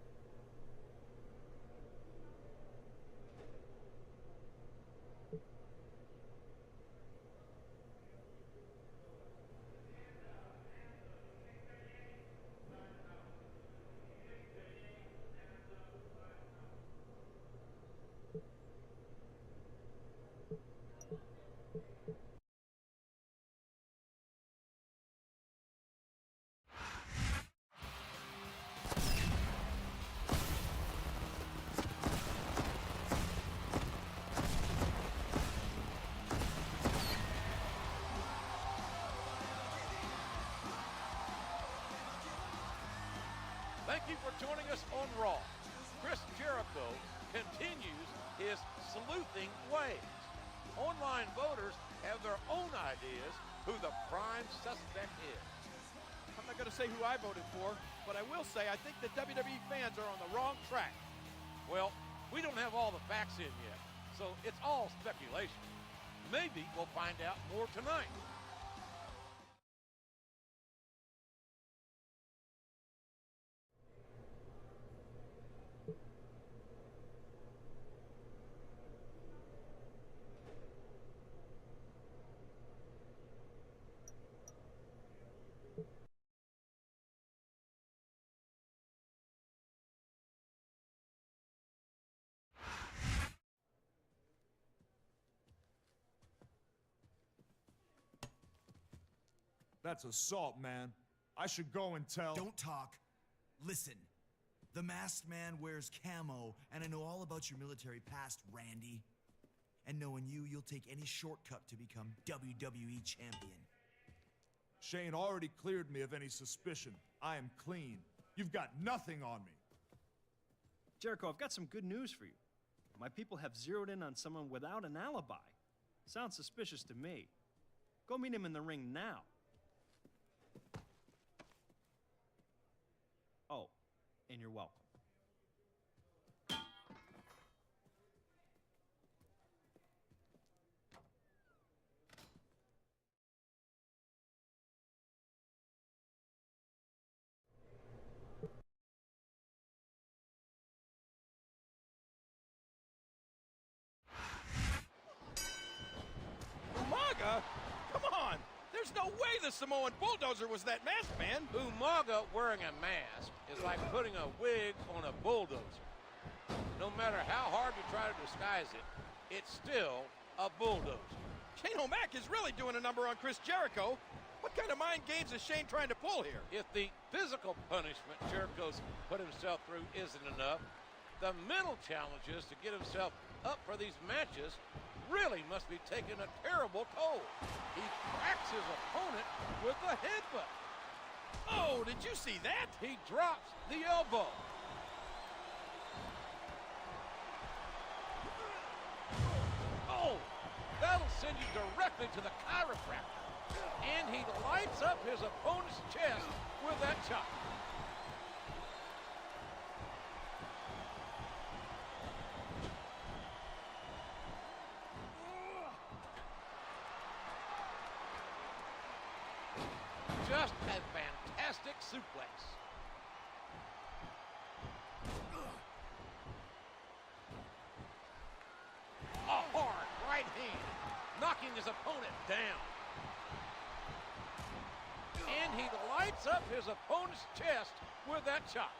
B: Thank you for joining us on Raw. Chris Jericho continues his sleuthing ways. Online voters have their own ideas who the prime suspect is.
C: I'm not going to say who I voted for, but I will say I think the WWE fans are on the wrong track.
B: Well, we don't have all the facts in yet, so it's all speculation. Maybe we'll find out more tonight.
M: That's assault, man. I should go and tell...
A: Don't talk. Listen. The masked man wears camo, and I know all about your military past, Randy. And knowing you, you'll take any shortcut to become WWE champion.
M: Shane already cleared me of any suspicion. I am clean. You've got nothing on me.
G: Jericho, I've got some good news for you. My people have zeroed in on someone without an alibi. Sounds suspicious to me. Go meet him in the ring now. Oh, and you're welcome.
C: Umaga? Come on! There's no way the Samoan Bulldozer was that masked man!
B: Umaga wearing a mask is like putting a wig on a bulldozer. No matter how hard you try to disguise it, it's still a bulldozer.
C: Shane O'Mac is really doing a number on Chris Jericho. What kind of mind games is Shane trying to pull here?
B: If the physical punishment Jericho's put himself through isn't enough, the mental challenges to get himself up for these matches really must be taking a terrible toll. He cracks his opponent with a headbutt.
C: Oh, did you see that?
B: He drops the elbow. Oh, that'll send you directly to the chiropractor. And he lights up his opponent's chest with that chop. Just a fantastic suplex. A hard right hand, knocking his opponent down. And he lights up his opponent's chest with that chop.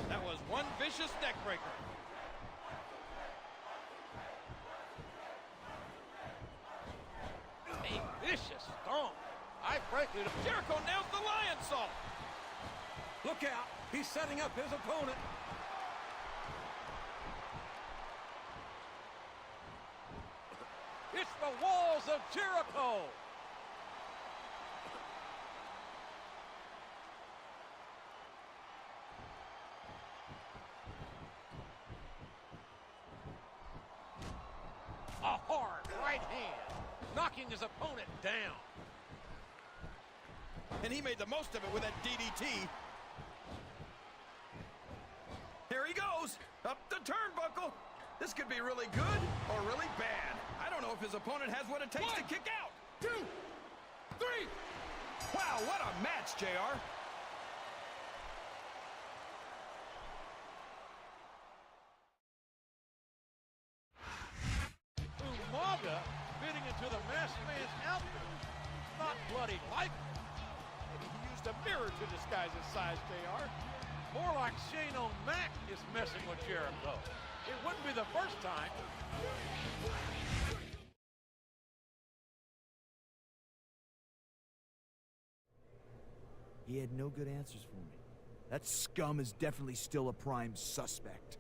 C: That was one vicious neck breaker.
B: A vicious stomp. I frankly...
C: Jericho nails the lion salt.
B: Look out. He's setting up his opponent. It's the walls of Jericho. A hard right hand, knocking his opponent down.
C: And he made the most of it with that DDT. Here he goes, up the turnbuckle. This could be really good or really bad. I don't know if his opponent has what it takes to kick out.
L: 2, 3.
C: Wow, what a match, JR.
B: Umaga fitting into the masked man's outfit. Not bloody like.
C: Maybe he used a mirror to disguise his size, JR.
B: More like Shane O'Mac is messing with Jericho. It wouldn't be the first time.
A: He had no good answers for me. That scum is definitely still a prime suspect.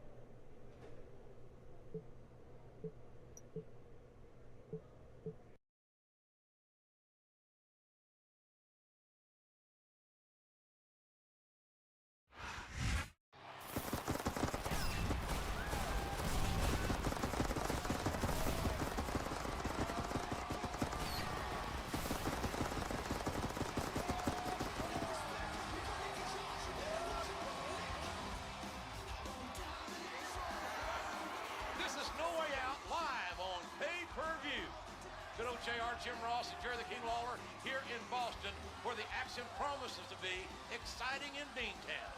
B: Hello, JR, Jim Ross, and Jerry the King Lawler here in Boston, where the action promises to be exciting in Beantown.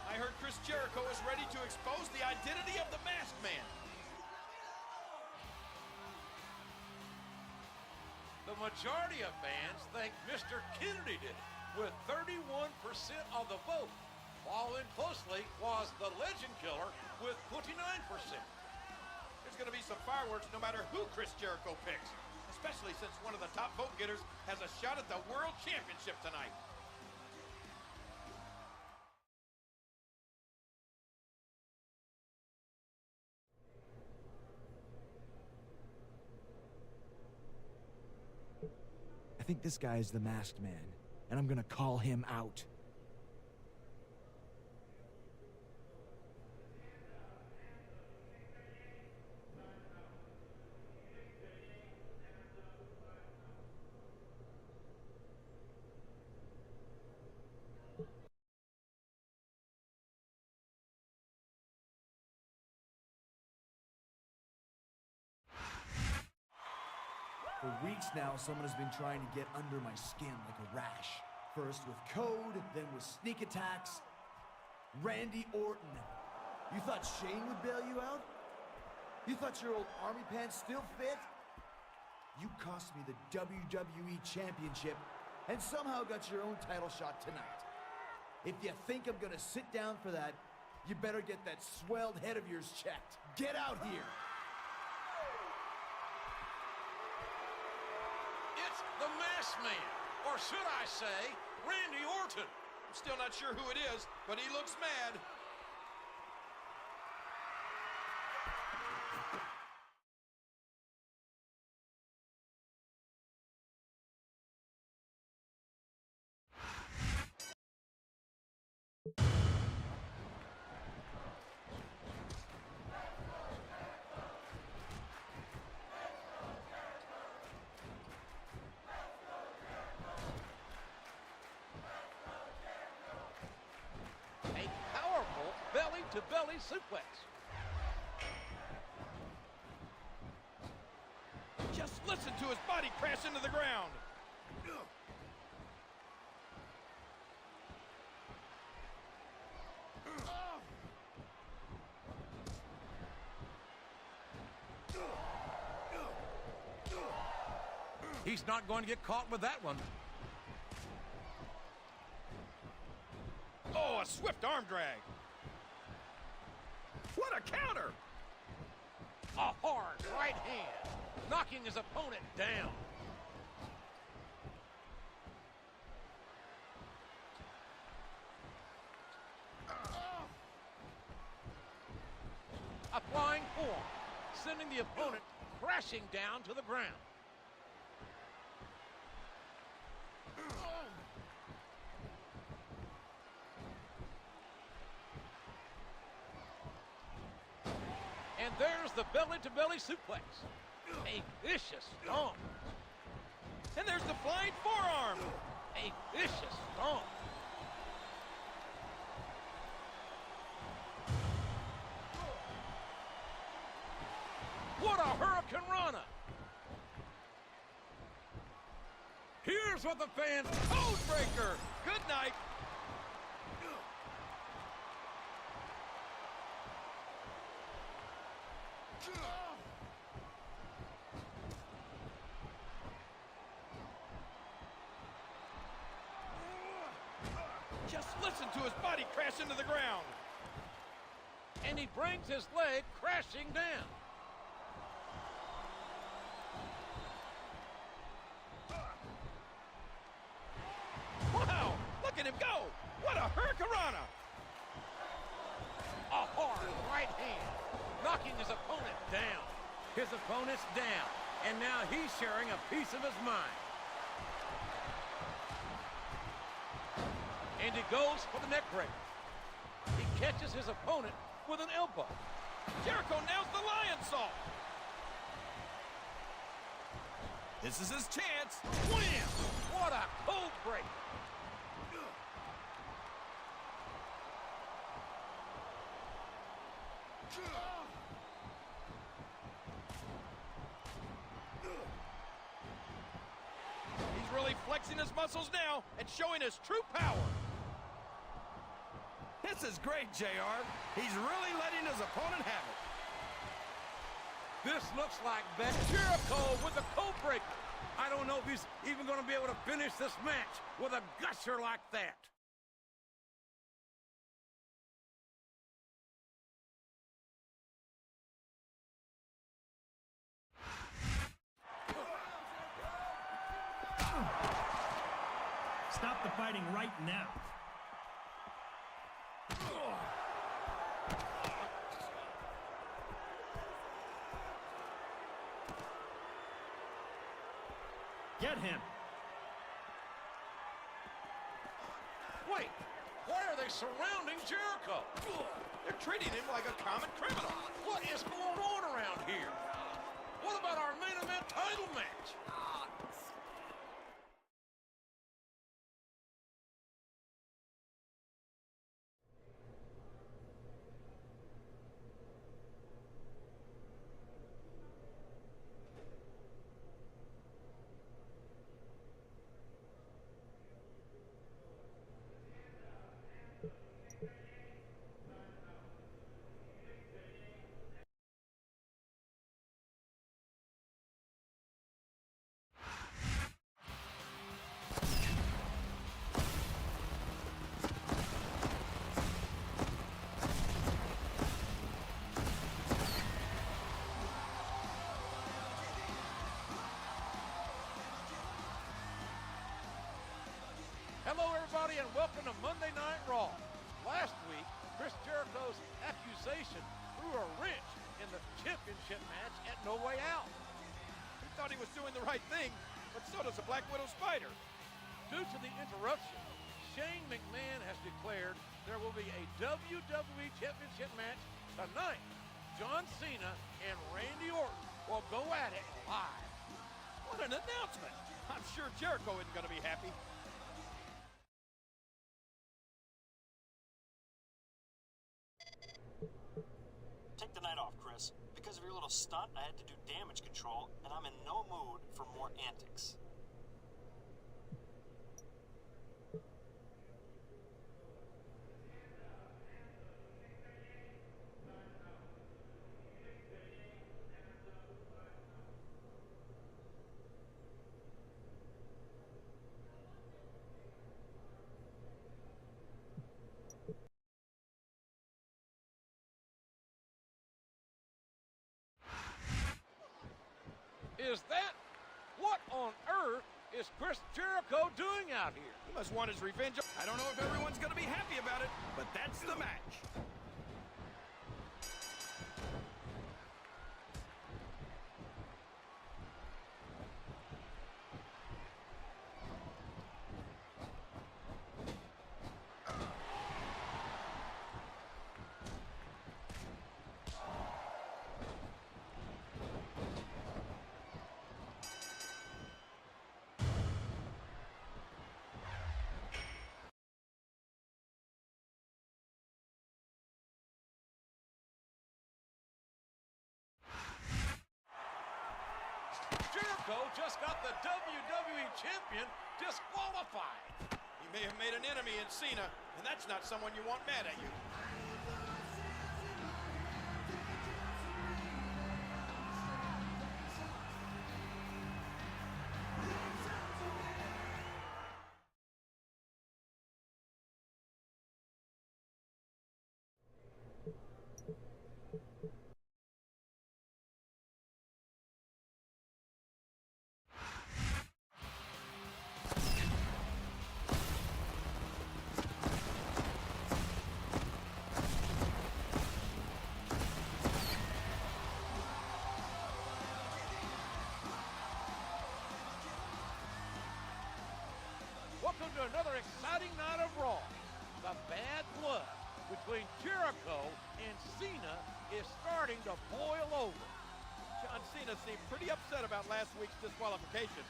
C: I heard Chris Jericho is ready to expose the identity of the Masked Man.
B: The majority of fans think Mr. Kennedy did it, with 31% of the vote. Following closely was the Legend Killer with 29%.
C: There's going to be some fireworks no matter who Chris Jericho picks, especially since one of the top vote getters has a shot at the World Championship tonight.
A: I think this guy is the Masked Man, and I'm gonna call him out. For weeks now, someone has been trying to get under my skin like a rash. First with code, then with sneak attacks. Randy Orton. You thought Shane would bail you out? You thought your old army pants still fit? You cost me the WWE Championship and somehow got your own title shot tonight. If you think I'm gonna sit down for that, you better get that swelled head of yours checked. Get out here!
B: It's the Masked Man, or should I say, Randy Orton.
C: I'm still not sure who it is, but he looks mad.
B: belly-to-belly suplex.
C: Just listen to his body crash into the ground.
H: He's not going to get caught with that one.
C: Oh, a swift arm drag. What a counter!
B: A hard right hand, knocking his opponent down. A flying forearm, sending the opponent crashing down to the ground. And there's the belly-to-belly suplex. A vicious stomp.
C: And there's the flying forearm.
B: A vicious stomp. What a Hurricane Rana. Here's what the fans...
C: Code breaker. Good night. Just listen to his body crash into the ground.
B: And he brings his leg crashing down.
C: Wow, look at him go. What a hurricanrana.
B: A hard right hand, knocking his opponent down.
H: His opponent's down, and now he's sharing a piece of his mind.
B: And he goes for the neck breaker. He catches his opponent with an elbow.
C: Jericho nails the lion salt. This is his chance.
B: Wham! What a code break.
C: really flexing his muscles now and showing his true power. This is great, JR. He's really letting his opponent have it.
H: This looks like Jericho with the code breaker. I don't know if he's even going to be able to finish this match with a gusher like that.
N: Stop the fighting right now. Get him.
B: Wait, why are they surrounding Jericho?
C: They're treating him like a common criminal.
B: What is going on around here? What about our main event title match? Hello, everybody, and welcome to Monday Night Raw. Last week, Chris Jericho's accusation threw a wrench in the championship match at No Way Out.
C: He thought he was doing the right thing, but so does a Black Widow spider.
B: Due to the interruption, Shane McMahon has declared there will be a WWE Championship match tonight. John Cena and Randy Orton will go at it live.
C: What an announcement! I'm sure Jericho isn't going to be happy.
D: Take the night off, Chris. Because of your little stunt, I had to do damage control, and I'm in no mood for more antics.
B: Is that what on earth is Chris Jericho doing out here?
C: He must want his revenge. I don't know if everyone's going to be happy about it, but that's the match.
B: Jericho just got the WWE Champion disqualified.
C: He may have made an enemy in Cena, and that's not someone you want mad at you.
B: Welcome to another exciting night of Raw. The bad blood between Jericho and Cena is starting to boil over.
C: John Cena seemed pretty upset about last week's disqualification.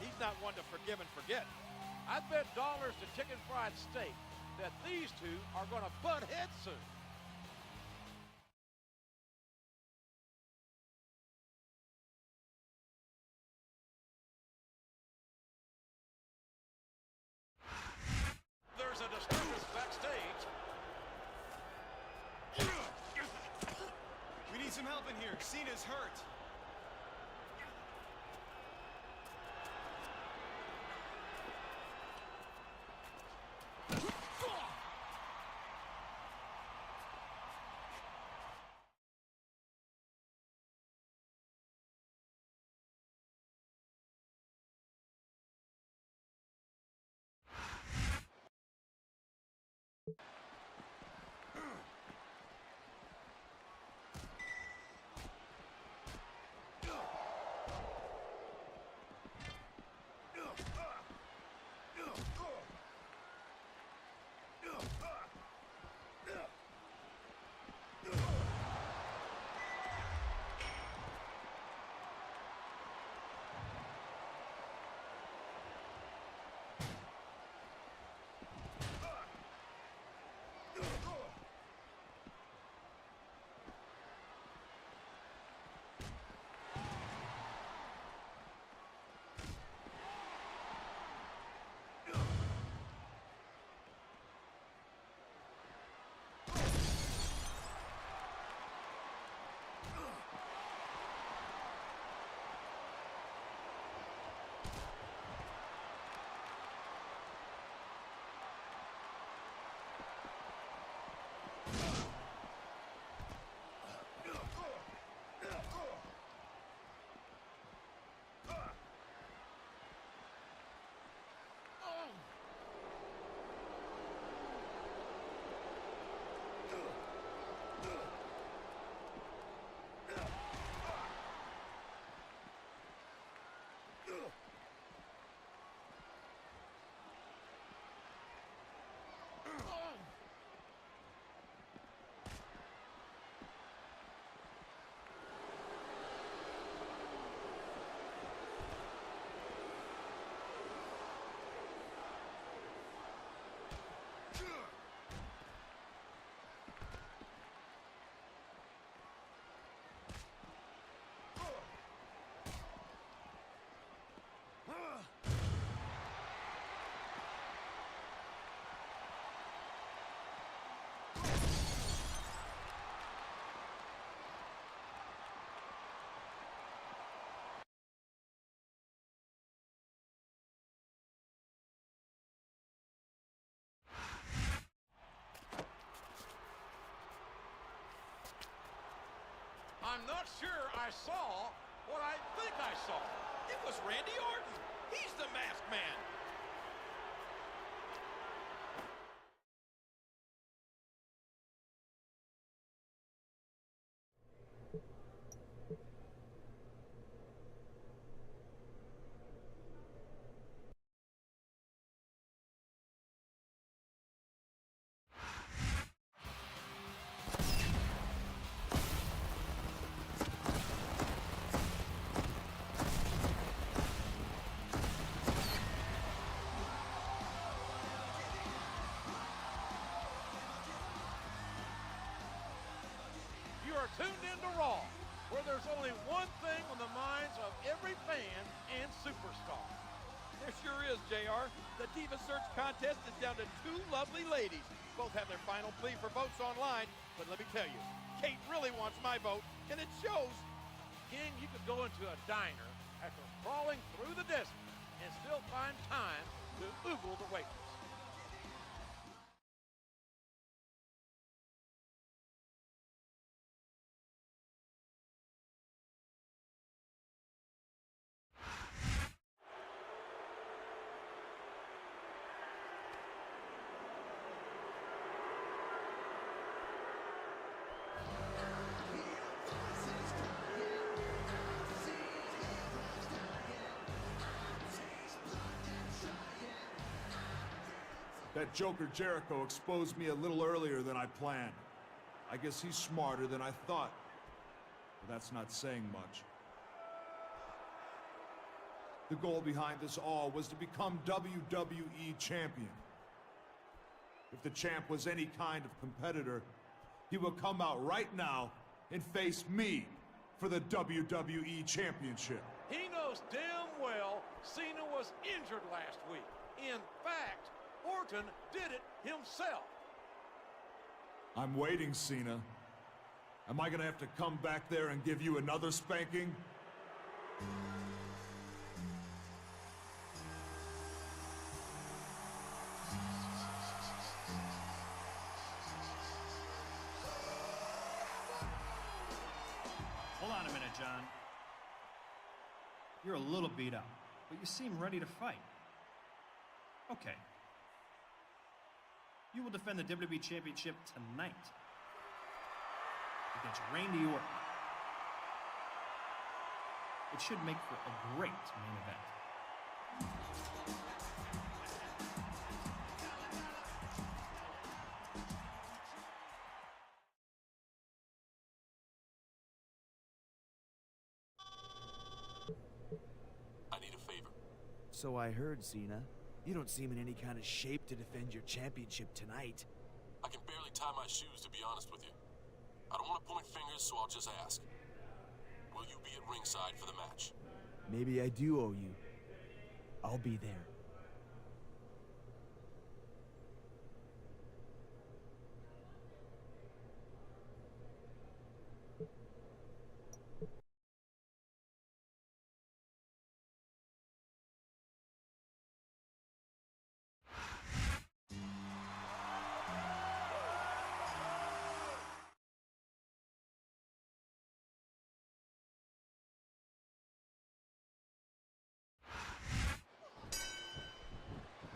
C: He's not one to forgive and forget.
B: I'd bet dollars to chicken fried steak that these two are going to butt heads soon.
C: some help in here. Cena's hurt.
B: I'm not sure I saw what I think I saw.
C: It was Randy Orton. He's the masked man.
B: You are tuned into Raw, where there's only one thing on the minds of every fan and superstar.
C: There sure is, JR. The Diva Search contest is down to two lovely ladies. Both have their final plea for votes online, but let me tell you, Kate really wants my vote, and it shows.
B: King, you could go into a diner after crawling through the desert and still find time to oogle the waitress.
M: That Joker Jericho exposed me a little earlier than I planned. I guess he's smarter than I thought. But that's not saying much. The goal behind this all was to become WWE Champion. If the champ was any kind of competitor, he would come out right now and face me for the WWE Championship.
B: He knows damn well Cena was injured last week. In fact, Orton did it himself.
M: I'm waiting, Cena. Am I gonna have to come back there and give you another spanking?
G: Hold on a minute, John. You're a little beat up, but you seem ready to fight. Okay. You will defend the WWE Championship tonight against Randy Orton. It should make for a great main event.
D: I need a favor.
A: So I heard, Cena. You don't seem in any kind of shape to defend your championship tonight.
D: I can barely tie my shoes, to be honest with you. I don't want to point fingers, so I'll just ask. Will you be at ringside for the match?
A: Maybe I do owe you. I'll be there.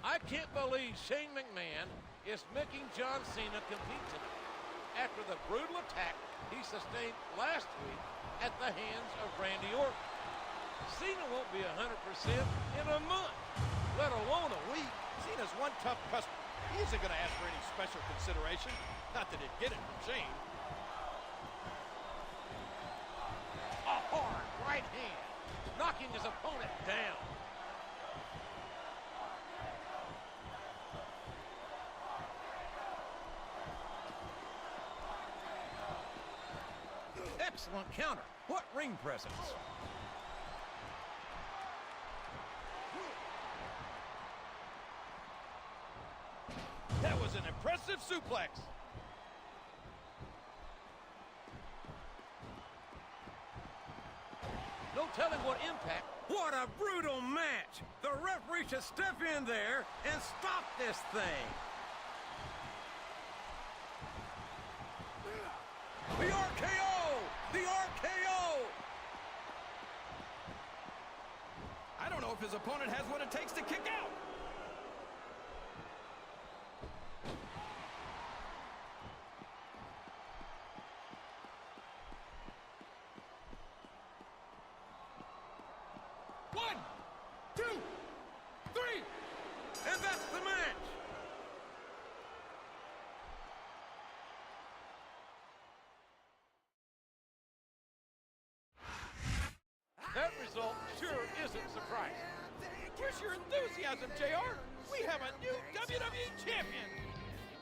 B: I can't believe Shane McMahon is making John Cena compete tonight after the brutal attack he sustained last week at the hands of Randy Orton. Cena won't be 100% in a month, let alone a week.
C: Cena's one tough customer. He isn't going to ask for any special consideration. Not that he'd get it from Shane.
B: A hard right hand, knocking his opponent down.
C: Excellent counter. What ring presence. That was an impressive suplex.
B: No telling what impact.
H: What a brutal match! The referee should step in there and stop this thing. The RKO! The RKO!
C: I don't know if his opponent has what it takes to kick out.
H: One, two, three, and that's the match.
B: That result sure isn't surprising.
C: Where's your enthusiasm, JR? We have a new WWE champion.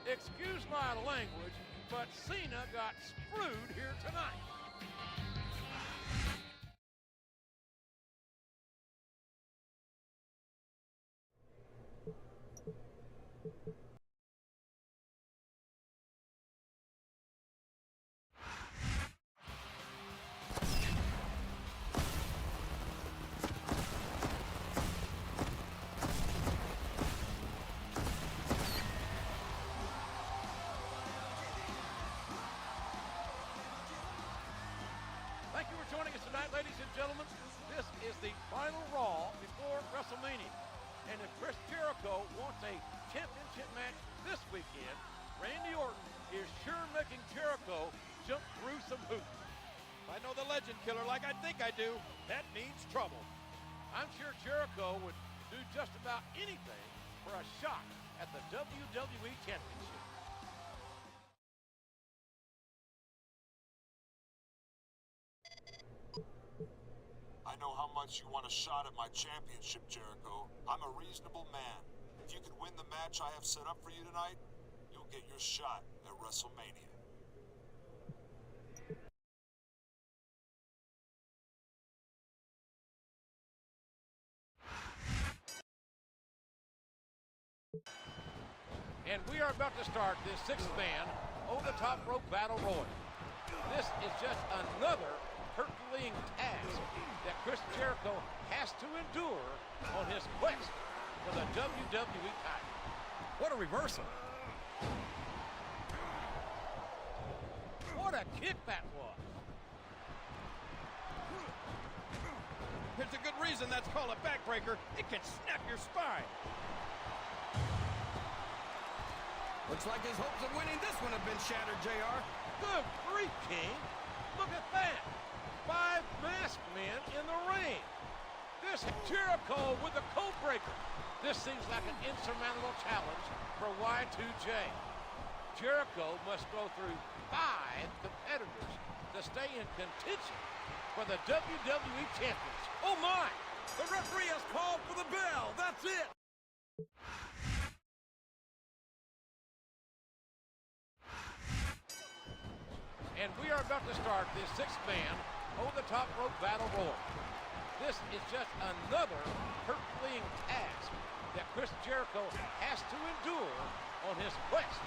B: Excuse my language, but Cena got screwed here tonight. Thank you for joining us tonight, ladies and gentlemen. This is the final Raw before WrestleMania. And if Chris Jericho wants a championship match this weekend, Randy Orton is sure making Jericho jump through some hoops.
C: If I know the legend killer like I think I do, that means trouble.
B: I'm sure Jericho would do just about anything for a shot at the WWE Championship.
D: I know how much you want a shot at my championship, Jericho. I'm a reasonable man. If you can win the match I have set up for you tonight, you'll get your shot at WrestleMania.
B: And we are about to start this sixth man over the top rope battle royal. This is just another Herculean task that Chris Jericho has to endure on his quest for the WWE title.
C: What a reversal.
B: What a kick that was.
C: There's a good reason that's called a backbreaker. It can snap your spine. Looks like his hopes of winning this one have been shattered, JR.
B: Good grief, King. Look at that. 5 masked men in the ring. This Jericho with the code breaker. This seems like an insurmountable challenge for Y2J. Jericho must go through 5 competitors to stay in contention for the WWE Championship.
H: Oh my! The referee has called for the bell. That's it.
B: And we are about to start this 6-man over-the-top rope battle royal. This is just another Herculean task that Chris Jericho has to endure on his quest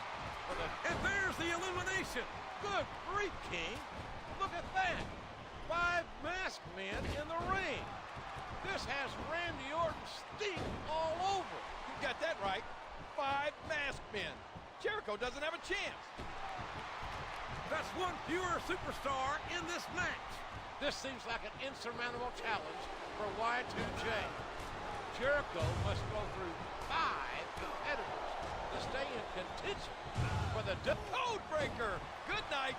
B: for the...
H: And there's the elimination.
B: Good grief, King. Look at that. 5 masked men in the ring. This has Randy Orton steamed all over.
C: You got that right. 5 masked men. Jericho doesn't have a chance.
H: That's one fewer superstar in this match.
B: This seems like an insurmountable challenge for Y2J. Jericho must go through 5 competitors to stay in contention for the
C: code breaker. Good night.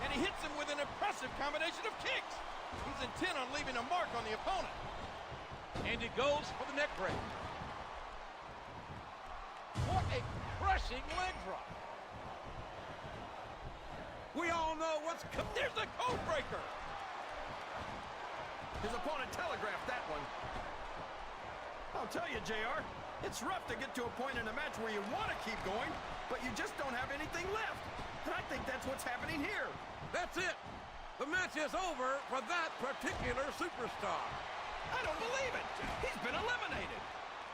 C: And he hits him with an impressive combination of kicks. He's intent on leaving a mark on the opponent.
B: And he goes for the neck break. What a crushing leg drop.
H: We all know what's coming.
C: There's the code breaker. His opponent telegraphed that one. I'll tell you, JR, it's rough to get to a point in a match where you want to keep going, but you just don't have anything left. And I think that's what's happening here.
H: That's it. The match is over for that particular superstar.
C: I don't believe it. He's been eliminated.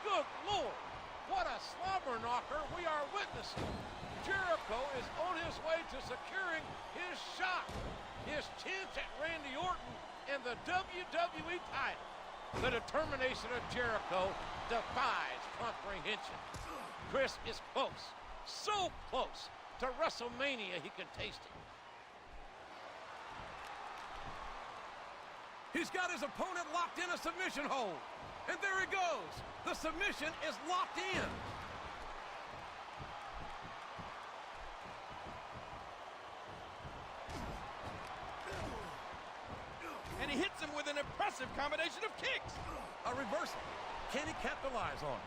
B: Good Lord. What a slobber knocker we are witnessing. Jericho is on his way to securing his shot, his chance at Randy Orton and the WWE title. The determination of Jericho defies comprehension. Chris is close, so close to WrestleMania he can taste it.
H: He's got his opponent locked in a submission hold. And there he goes. The submission is locked in.
C: And he hits him with an impressive combination of kicks.
H: A reversal. Can he capitalize on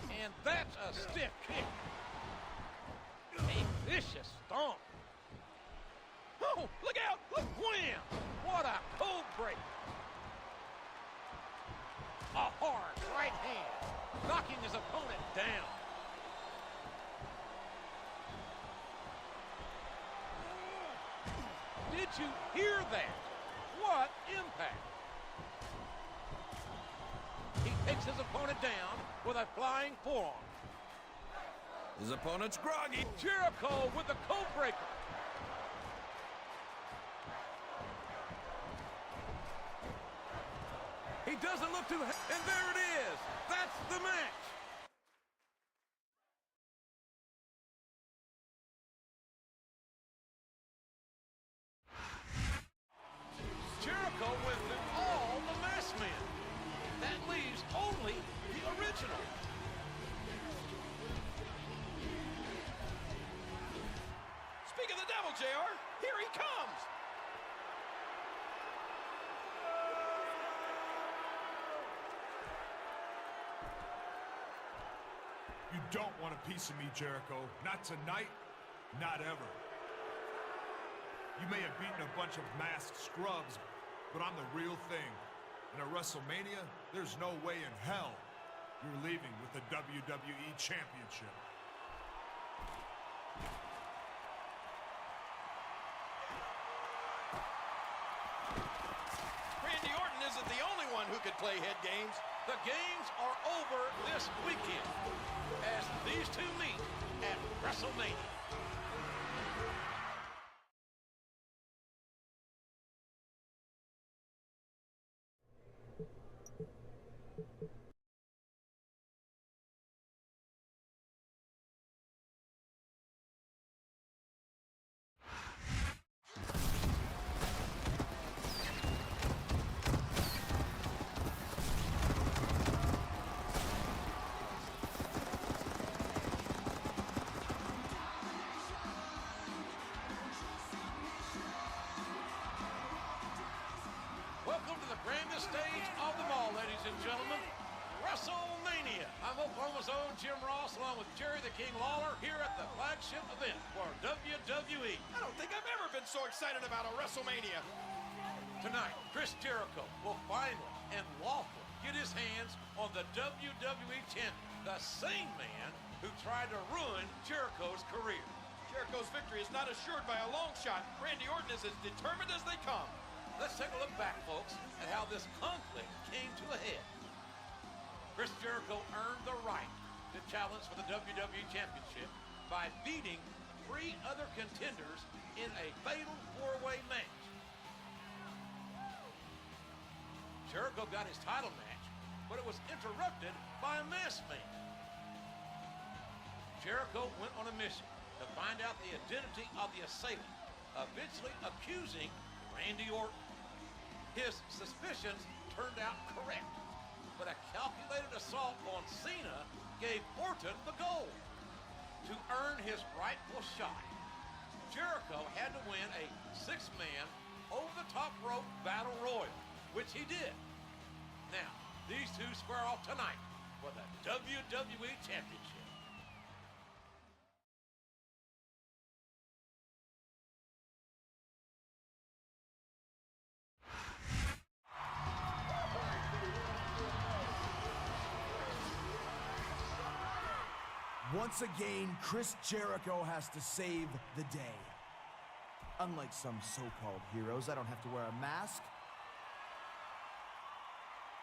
H: it?
B: And that's a stiff kick. A vicious stomp.
C: Oh, look out! Look!
B: Wham! What a code break. A hard right hand, knocking his opponent down. Did you hear that? What impact. He takes his opponent down with a flying forearm.
C: His opponent's groggy.
B: Jericho with the code breaker.
H: He doesn't look too... And there it is. That's the match.
B: Jericho went through all the masked men. That leaves only the original.
C: Speak of the devil, JR. Here he comes.
M: You don't want a piece of me, Jericho. Not tonight, not ever. You may have beaten a bunch of masked scrubs, but I'm the real thing. And at WrestleMania, there's no way in hell you're leaving with the WWE Championship.
C: Randy Orton isn't the only one who could play head games.
B: The games are over this weekend as these two meet at WrestleMania. Welcome to the grandest stage of them all, ladies and gentlemen, WrestleMania. I'm Oklahoma's own Jim Ross, along with Jerry the King Lawler, here at the flagship event for WWE.
C: I don't think I've ever been so excited about a WrestleMania.
B: Tonight, Chris Jericho will finally and lawfully get his hands on the WWE champion, the same man who tried to ruin Jericho's career.
C: Jericho's victory is not assured by a long shot. Randy Orton is as determined as they come.
B: Let's take a look back, folks, at how this conflict came to a head. Chris Jericho earned the right to challenge for the WWE Championship by beating 3 other contenders in a fatal 4-way match. Jericho got his title match, but it was interrupted by a masked man. Jericho went on a mission to find out the identity of the assailant, eventually accusing Randy Orton. His suspicions turned out correct, but a calculated assault on Cena gave Orton the gold. To earn his rightful shot, Jericho had to win a 6-man over-the-top rope battle royal, which he did. Now, these two square off tonight for the WWE Championship.
A: Once again, Chris Jericho has to save the day. Unlike some so-called heroes, I don't have to wear a mask.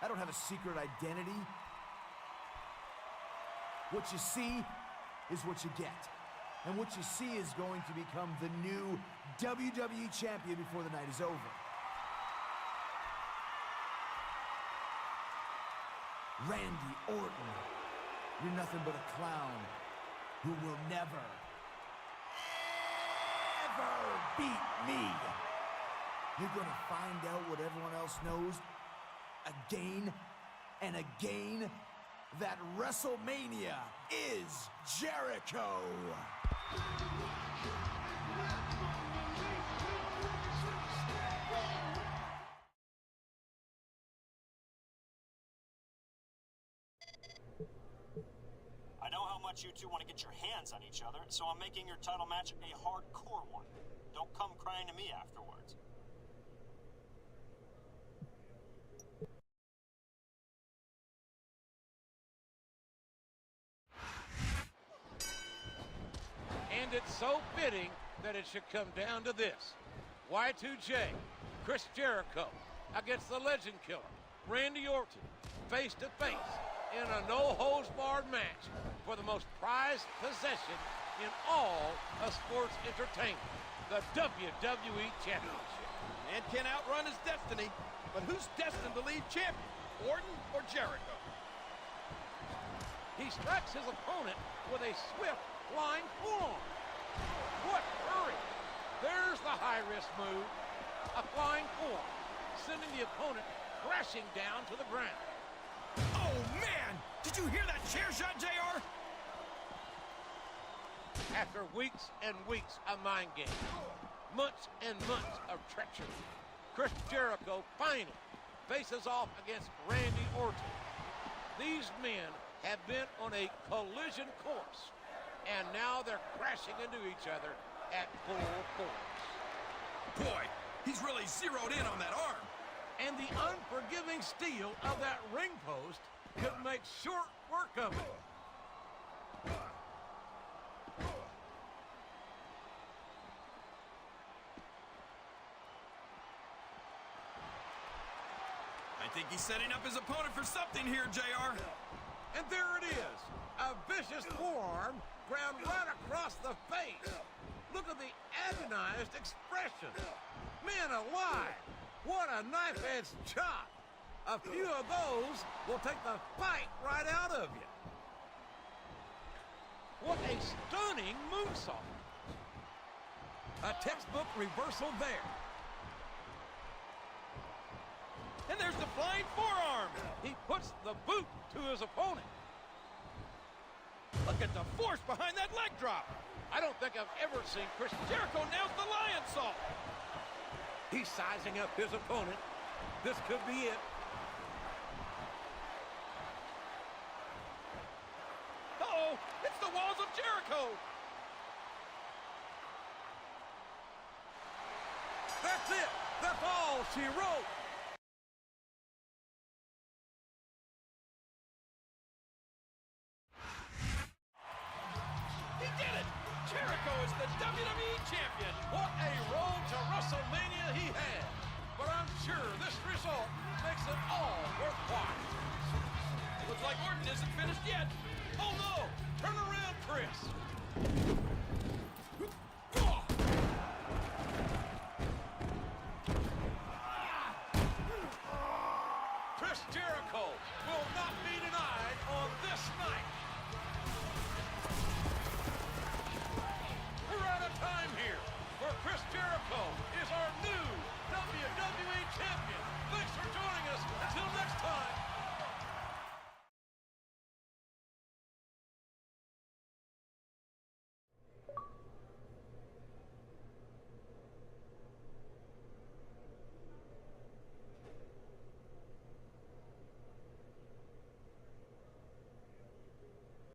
A: I don't have a secret identity. What you see is what you get. And what you see is going to become the new WWE Champion before the night is over. Randy Orton, you're nothing but a clown who will never, ever beat me. You're gonna find out what everyone else knows again and again, that WrestleMania is Jericho.
O: I know how much you two want to get your hands on each other, so I'm making your title match a hardcore one. Don't come crying to me afterwards.
B: And it's so fitting that it should come down to this. Y2J, Chris Jericho, against the Legend Killer, Randy Orton, face to face in a no-holds-barred match for the most prized possession in all of sports entertainment, the WWE Championship.
C: Man can't outrun his destiny, but who's destined to lead champion, Orton or Jericho?
B: He strikes his opponent with a swift flying forearm. What hurry! There's the high-risk move, a flying forearm, sending the opponent crashing down to the ground.
C: Oh, man! Did you hear that chair shot, JR?
B: After weeks and weeks of mind games, months and months of treachery, Chris Jericho finally faces off against Randy Orton. These men have been on a collision course, and now they're crashing into each other at full force.
C: Boy, he's really zeroed in on that arm.
B: And the unforgiving steel of that ring post could make short work of it.
E: think he's setting up his opponent for something here, JR.
H: And there it is. A vicious forearm ground right across the face. Look at the agonized expression. Man alive, what a knife-edge chop. A few of those will take the fight right out of you. What a stunning moonsault. A textbook reversal there.
C: And there's the flying forearm.
B: He puts the boot to his opponent.
C: Look at the force behind that leg drop.
B: I don't think I've ever seen Chris
C: Jericho nails the lion salt.
B: He's sizing up his opponent. This could be it.
C: Uh-oh, it's the walls of Jericho.
H: That's it. That's all she wrote.
C: He did it. Jericho is the WWE champion.
B: What a road to WrestleMania he had. But I'm sure this result makes it all worthwhile.
C: Looks like Orton isn't finished yet. Oh no! Turn around, Chris.